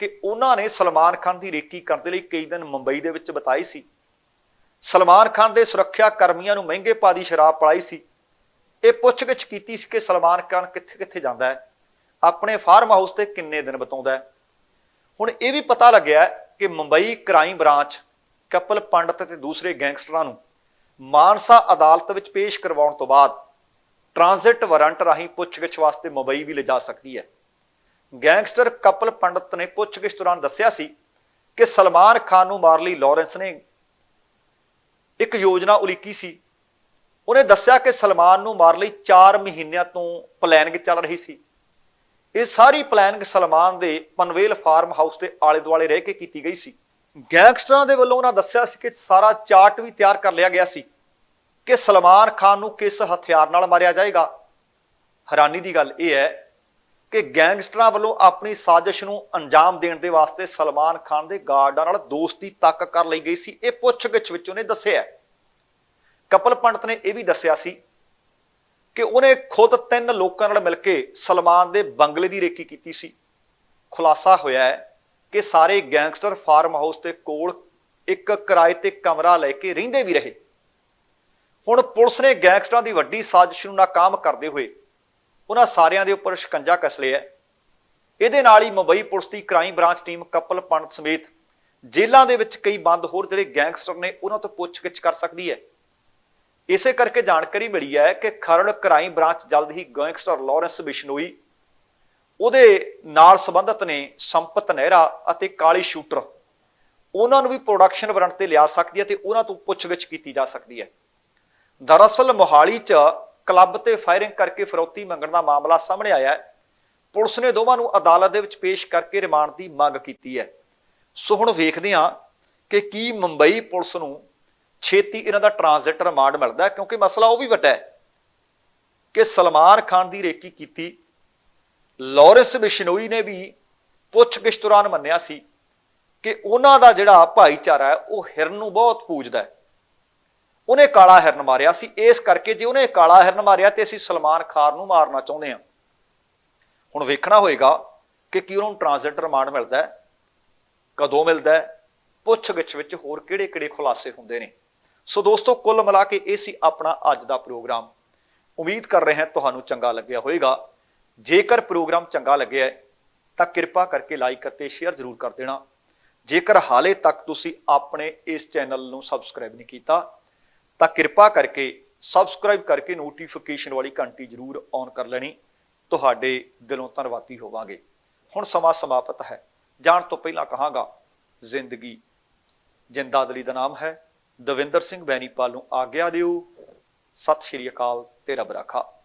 Speaker 1: ਕਿ ਉਹਨਾਂ ਨੇ ਸਲਮਾਨ ਖਾਨ ਦੀ ਰੇਕੀ ਕਰਨ ਦੇ ਲਈ ਕਈ ਦਿਨ ਮੁੰਬਈ ਦੇ ਵਿੱਚ ਬਿਤਾਏ ਸੀ। ਸਲਮਾਨ ਖਾਨ ਦੇ ਸੁਰੱਖਿਆ ਕਰਮੀਆਂ ਨੂੰ ਮਹਿੰਗੇ ਭਾਅ ਦੀ ਸ਼ਰਾਬ ਪਿਲਾਈ ਸੀ। ਇਹ ਪੁੱਛਗਿੱਛ ਕੀਤੀ ਸੀ ਕਿ ਸਲਮਾਨ ਖਾਨ ਕਿੱਥੇ ਜਾਂਦਾ ਹੈ, ਆਪਣੇ ਫਾਰਮ ਹਾਊਸ ਤੇ ਕਿੰਨੇ ਦਿਨ ਬਿਤਾਉਂਦਾ ਹੈ। ਹੁਣ ਇਹ ਵੀ ਪਤਾ ਲੱਗਿਆ ਕਿ ਮੁੰਬਈ ਕ੍ਰਾਈਮ ਬ੍ਰਾਂਚ ਕਪਲ ਪੰਡਤ ਤੇ ਦੂਸਰੇ ਗੈਂਗਸਟਰਾਂ ਨੂੰ ਮਾਨਸਾ ਅਦਾਲਤ ਵਿੱਚ ਪੇਸ਼ ਕਰਵਾਉਣ ਤੋਂ ਬਾਅਦ ਟ੍ਰਾਂਜ਼ਿਟ ਵਾਰੰਟ ਰਾਹੀਂ ਪੁੱਛਗਿੱਛ ਵਾਸਤੇ ਮੁੰਬਈ ਵੀ ਲਿਜਾ ਸਕਦੀ ਹੈ। ਗੈਂਗਸਟਰ ਕਪਲ ਪੰਡਤ ਨੇ ਪੁੱਛਗਿੱਛ ਦੌਰਾਨ ਦੱਸਿਆ ਸੀ ਕਿ ਸਲਮਾਨ ਖਾਨ ਨੂੰ ਮਾਰਨ ਲਈ ਲਾਰੈਂਸ ਨੇ ਇੱਕ ਯੋਜਨਾ ਉਲੀਕੀ ਸੀ। ਉਹਨੇ ਦੱਸਿਆ ਕਿ ਸਲਮਾਨ ਨੂੰ ਮਾਰਨ ਲਈ 4 ਮਹੀਨਿਆਂ ਤੋਂ ਪਲੈਨਿੰਗ ਚੱਲ ਰਹੀ ਸੀ। ਇਹ ਸਾਰੀ ਪਲੈਨਿੰਗ ਸਲਮਾਨ ਦੇ ਪਨਵੇਲ ਫਾਰਮ ਹਾਊਸ ਦੇ ਆਲੇ ਦੁਆਲੇ ਰਹਿ ਕੇ ਕੀਤੀ ਗਈ ਸੀ। ਗੈਂਗਸਟਰਾਂ ਦੇ ਵੱਲੋਂ ਉਹਨਾਂ ਦੱਸਿਆ ਸੀ ਕਿ ਸਾਰਾ ਚਾਰਟ ਵੀ ਤਿਆਰ ਕਰ ਲਿਆ ਗਿਆ ਸੀ ਕਿ ਸਲਮਾਨ ਖਾਨ ਨੂੰ ਕਿਸ ਹਥਿਆਰ ਨਾਲ ਮਾਰਿਆ ਜਾਏਗਾ। ਹੈਰਾਨੀ ਦੀ ਗੱਲ ਇਹ ਹੈ ਕਿ ਗੈਂਗਸਟਰਾਂ ਵੱਲੋਂ ਆਪਣੀ ਸਾਜ਼ਿਸ਼ ਨੂੰ ਅੰਜਾਮ ਦੇਣ ਦੇ ਵਾਸਤੇ ਸਲਮਾਨ ਖਾਨ ਦੇ ਗਾਰਡਾਂ ਨਾਲ ਦੋਸਤੀ ਤੱਕ ਕਰ ਲਈ ਗਈ ਸੀ। ਇਹ ਪੁੱਛਗਿੱਛ ਵਿੱਚ ਉਹਨੇ ਦੱਸਿਆ। ਕਪਲ ਪੰਡਤ ਨੇ ਇਹ ਵੀ ਦੱਸਿਆ ਸੀ ਕਿ ਉਹਨੇ ਖੁਦ 3 ਲੋਕਾਂ ਨਾਲ ਮਿਲ ਕੇ ਸਲਮਾਨ ਦੇ ਬੰਗਲੇ ਦੀ ਰੇਕੀ ਕੀਤੀ ਸੀ। ਖੁਲਾਸਾ ਹੋਇਆ ਹੈ ਕਿ ਸਾਰੇ ਗੈਂਗਸਟਰ ਫਾਰਮ ਹਾਊਸ ਦੇ ਕੋਲ ਇੱਕ ਕਿਰਾਏ ਤੇ ਕਮਰਾ ਲੈ ਕੇ ਰਹਿੰਦੇ ਵੀ ਰਹੇ। ਹੁਣ ਪੁਲਿਸ ਨੇ ਗੈਂਗਸਟਰਾਂ ਦੀ ਵੱਡੀ ਸਾਜ਼ਿਸ਼ ਨੂੰ ਨਾਕਾਮ ਕਰਦੇ ਹੋਏ ਉਹਨਾਂ ਸਾਰਿਆਂ ਦੇ ਉੱਪਰ ਸ਼ਿਕੰਜਾ ਕੱਸ ਲਿਆ। ਇਹਦੇ ਨਾਲ ਹੀ ਮੁੰਬਈ ਪੁਲਿਸ ਦੀ ਕ੍ਰਾਈਮ ਬ੍ਰਾਂਚ ਟੀਮ ਕਪਲ ਪੰਡਤ ਸਮੇਤ ਜੇਲ੍ਹਾਂ ਦੇ ਵਿੱਚ ਕਈ ਬੰਦ ਹੋਰ ਜਿਹੜੇ ਗੈਂਗਸਟਰ ਨੇ ਉਹਨਾਂ ਤੋਂ ਪੁੱਛਗਿੱਛ ਕਰ ਸਕਦੀ ਹੈ। ਇਸੇ ਕਰਕੇ ਜਾਣਕਾਰੀ ਮਿਲੀ ਹੈ ਕਿ ਖਰੜ ਕ੍ਰਾਈਮ ਬ੍ਰਾਂਚ ਜਲਦ ਹੀ ਗੈਂਗਸਟਰ ਲਾਰੈਂਸ ਬਿਸ਼ਨੋਈ, ਉਹਦੇ ਨਾਲ ਸੰਬੰਧਿਤ ਨੇ ਸੰਪਤ ਨਹਿਰਾ ਅਤੇ ਕਾਲੀ ਸ਼ੂਟਰ, ਉਹਨਾਂ ਨੂੰ ਵੀ ਪ੍ਰੋਡਕਸ਼ਨ ਵਾਰੰਟ ਤੇ ਲਿਆ ਸਕਦੀ ਹੈ ਤੇ ਉਹਨਾਂ ਤੋਂ ਪੁੱਛਗਿੱਛ ਕੀਤੀ ਜਾ ਸਕਦੀ ਹੈ। ਦਰਅਸਲ ਮੋਹਾਲੀ 'ਚ ਕਲੱਬ ਤੇ ਫਾਇਰਿੰਗ ਕਰਕੇ ਫਿਰੌਤੀ ਮੰਗਣ ਦਾ ਮਾਮਲਾ ਸਾਹਮਣੇ ਆਇਆ ਹੈ। ਪੁਲਿਸ ਨੇ ਦੋਵਾਂ ਨੂੰ ਅਦਾਲਤ ਦੇ ਵਿੱਚ ਪੇਸ਼ ਕਰਕੇ ਰਿਮਾਂਡ ਦੀ ਮੰਗ ਕੀਤੀ ਹੈ। ਸੋ ਹੁਣ ਵੇਖਦੇ ਹਾਂ ਕਿ ਕੀ ਮੁੰਬਈ ਪੁਲਿਸ ਨੂੰ ਛੇਤੀ ਇਹਨਾਂ ਦਾ ਟ੍ਰਾਂਜ਼ਿਟ ਰਿਮਾਂਡ ਮਿਲਦਾ ਹੈ, ਕਿਉਂਕਿ ਮਸਲਾ ਉਹ ਵੀ ਵੱਡਾ ਹੈ ਕਿ ਸਲਮਾਨ ਖਾਨ ਦੀ ਰੇਕੀ ਕੀਤੀ। ਲਾਰੈਂਸ ਬਿਸ਼ਨੋਈ ਨੇ ਵੀ ਪੁੱਛਗਿੱਛ ਦੌਰਾਨ ਮੰਨਿਆ ਸੀ ਕਿ ਉਹਨਾਂ ਦਾ ਜਿਹੜਾ ਭਾਈਚਾਰਾ ਹੈ ਉਹ ਹਿਰਨ ਨੂੰ ਬਹੁਤ ਪੂਜਦਾ ਹੈ। ਉਹਨੇ ਕਾਲਾ ਹਿਰਨ ਮਾਰਿਆ ਸੀ, ਇਸ ਕਰਕੇ ਜੇ ਉਹਨੇ ਕਾਲਾ ਹਿਰਨ ਮਾਰਿਆ ਤੇ ਅਸੀਂ ਸਲਮਾਨ ਖਾਨ ਨੂੰ ਮਾਰਨਾ ਚਾਹੁੰਦੇ ਹਾਂ। ਹੁਣ ਵੇਖਣਾ ਹੋਏਗਾ ਕਿ ਕੀ ਉਹਨਾਂ ਨੂੰ ਟ੍ਰਾਂਜ਼ਿਟ ਰਿਮਾਂਡ ਮਿਲਦਾ ਹੈ, ਕਦੋਂ ਮਿਲਦਾ ਹੈ, ਪੁੱਛਗਿੱਛ ਵਿੱਚ ਹੋਰ ਕਿਹੜੇ-ਕਿਹੜੇ ਖੁਲਾਸੇ ਹੁੰਦੇ ਨੇ। ਸੋ ਦੋਸਤੋ, ਕੁੱਲ ਮਿਲਾ ਕੇ ਇਹ ਸੀ ਆਪਣਾ ਅੱਜ ਦਾ ਪ੍ਰੋਗਰਾਮ। ਉਮੀਦ ਕਰ ਰਹੇ ਹਾਂ ਤੁਹਾਨੂੰ ਚੰਗਾ ਲੱਗਿਆ ਹੋਵੇਗਾ। ਜੇਕਰ ਪ੍ਰੋਗਰਾਮ ਚੰਗਾ ਲੱਗਿਆ ਹੈ ਤਾਂ ਕਿਰਪਾ ਕਰਕੇ ਲਾਈਕ ਅਤੇ ਸ਼ੇਅਰ ਜ਼ਰੂਰ ਕਰ ਦੇਣਾ। ਜੇਕਰ ਹਾਲੇ ਤੱਕ ਤੁਸੀਂ ਆਪਣੇ ਇਸ ਚੈਨਲ ਨੂੰ ਸਬਸਕ੍ਰਾਈਬ ਨਹੀਂ ਕੀਤਾ ਤਾਂ ਕਿਰਪਾ ਕਰਕੇ ਸਬਸਕ੍ਰਾਈਬ ਕਰਕੇ ਨੋਟੀਫਿਕੇਸ਼ਨ ਵਾਲੀ ਘੰਟੀ ਜ਼ਰੂਰ ਔਨ ਕਰ ਲੈਣੀ। ਤੁਹਾਡੇ ਦਿਲੋਂ ਧੰਨਵਾਦੀ ਹੋਵਾਂਗੇ। ਹੁਣ ਸਮਾਂ ਸਮਾਪਤ ਹੈ। ਜਾਣ ਤੋਂ ਪਹਿਲਾਂ ਕਹਾਂਗਾ, ਜ਼ਿੰਦਗੀ ਜਿੰਦਾਦਲੀ ਦਾ ਨਾਮ ਹੈ। ਦਵਿੰਦਰ ਸਿੰਘ ਬੈਨੀਪਾਲ ਨੂੰ ਆਗਿਆ ਦਿਓ। ਸਤਿ ਸ਼੍ਰੀ ਅਕਾਲ ਤੇ ਰੱਬ ਰਾਖਾ।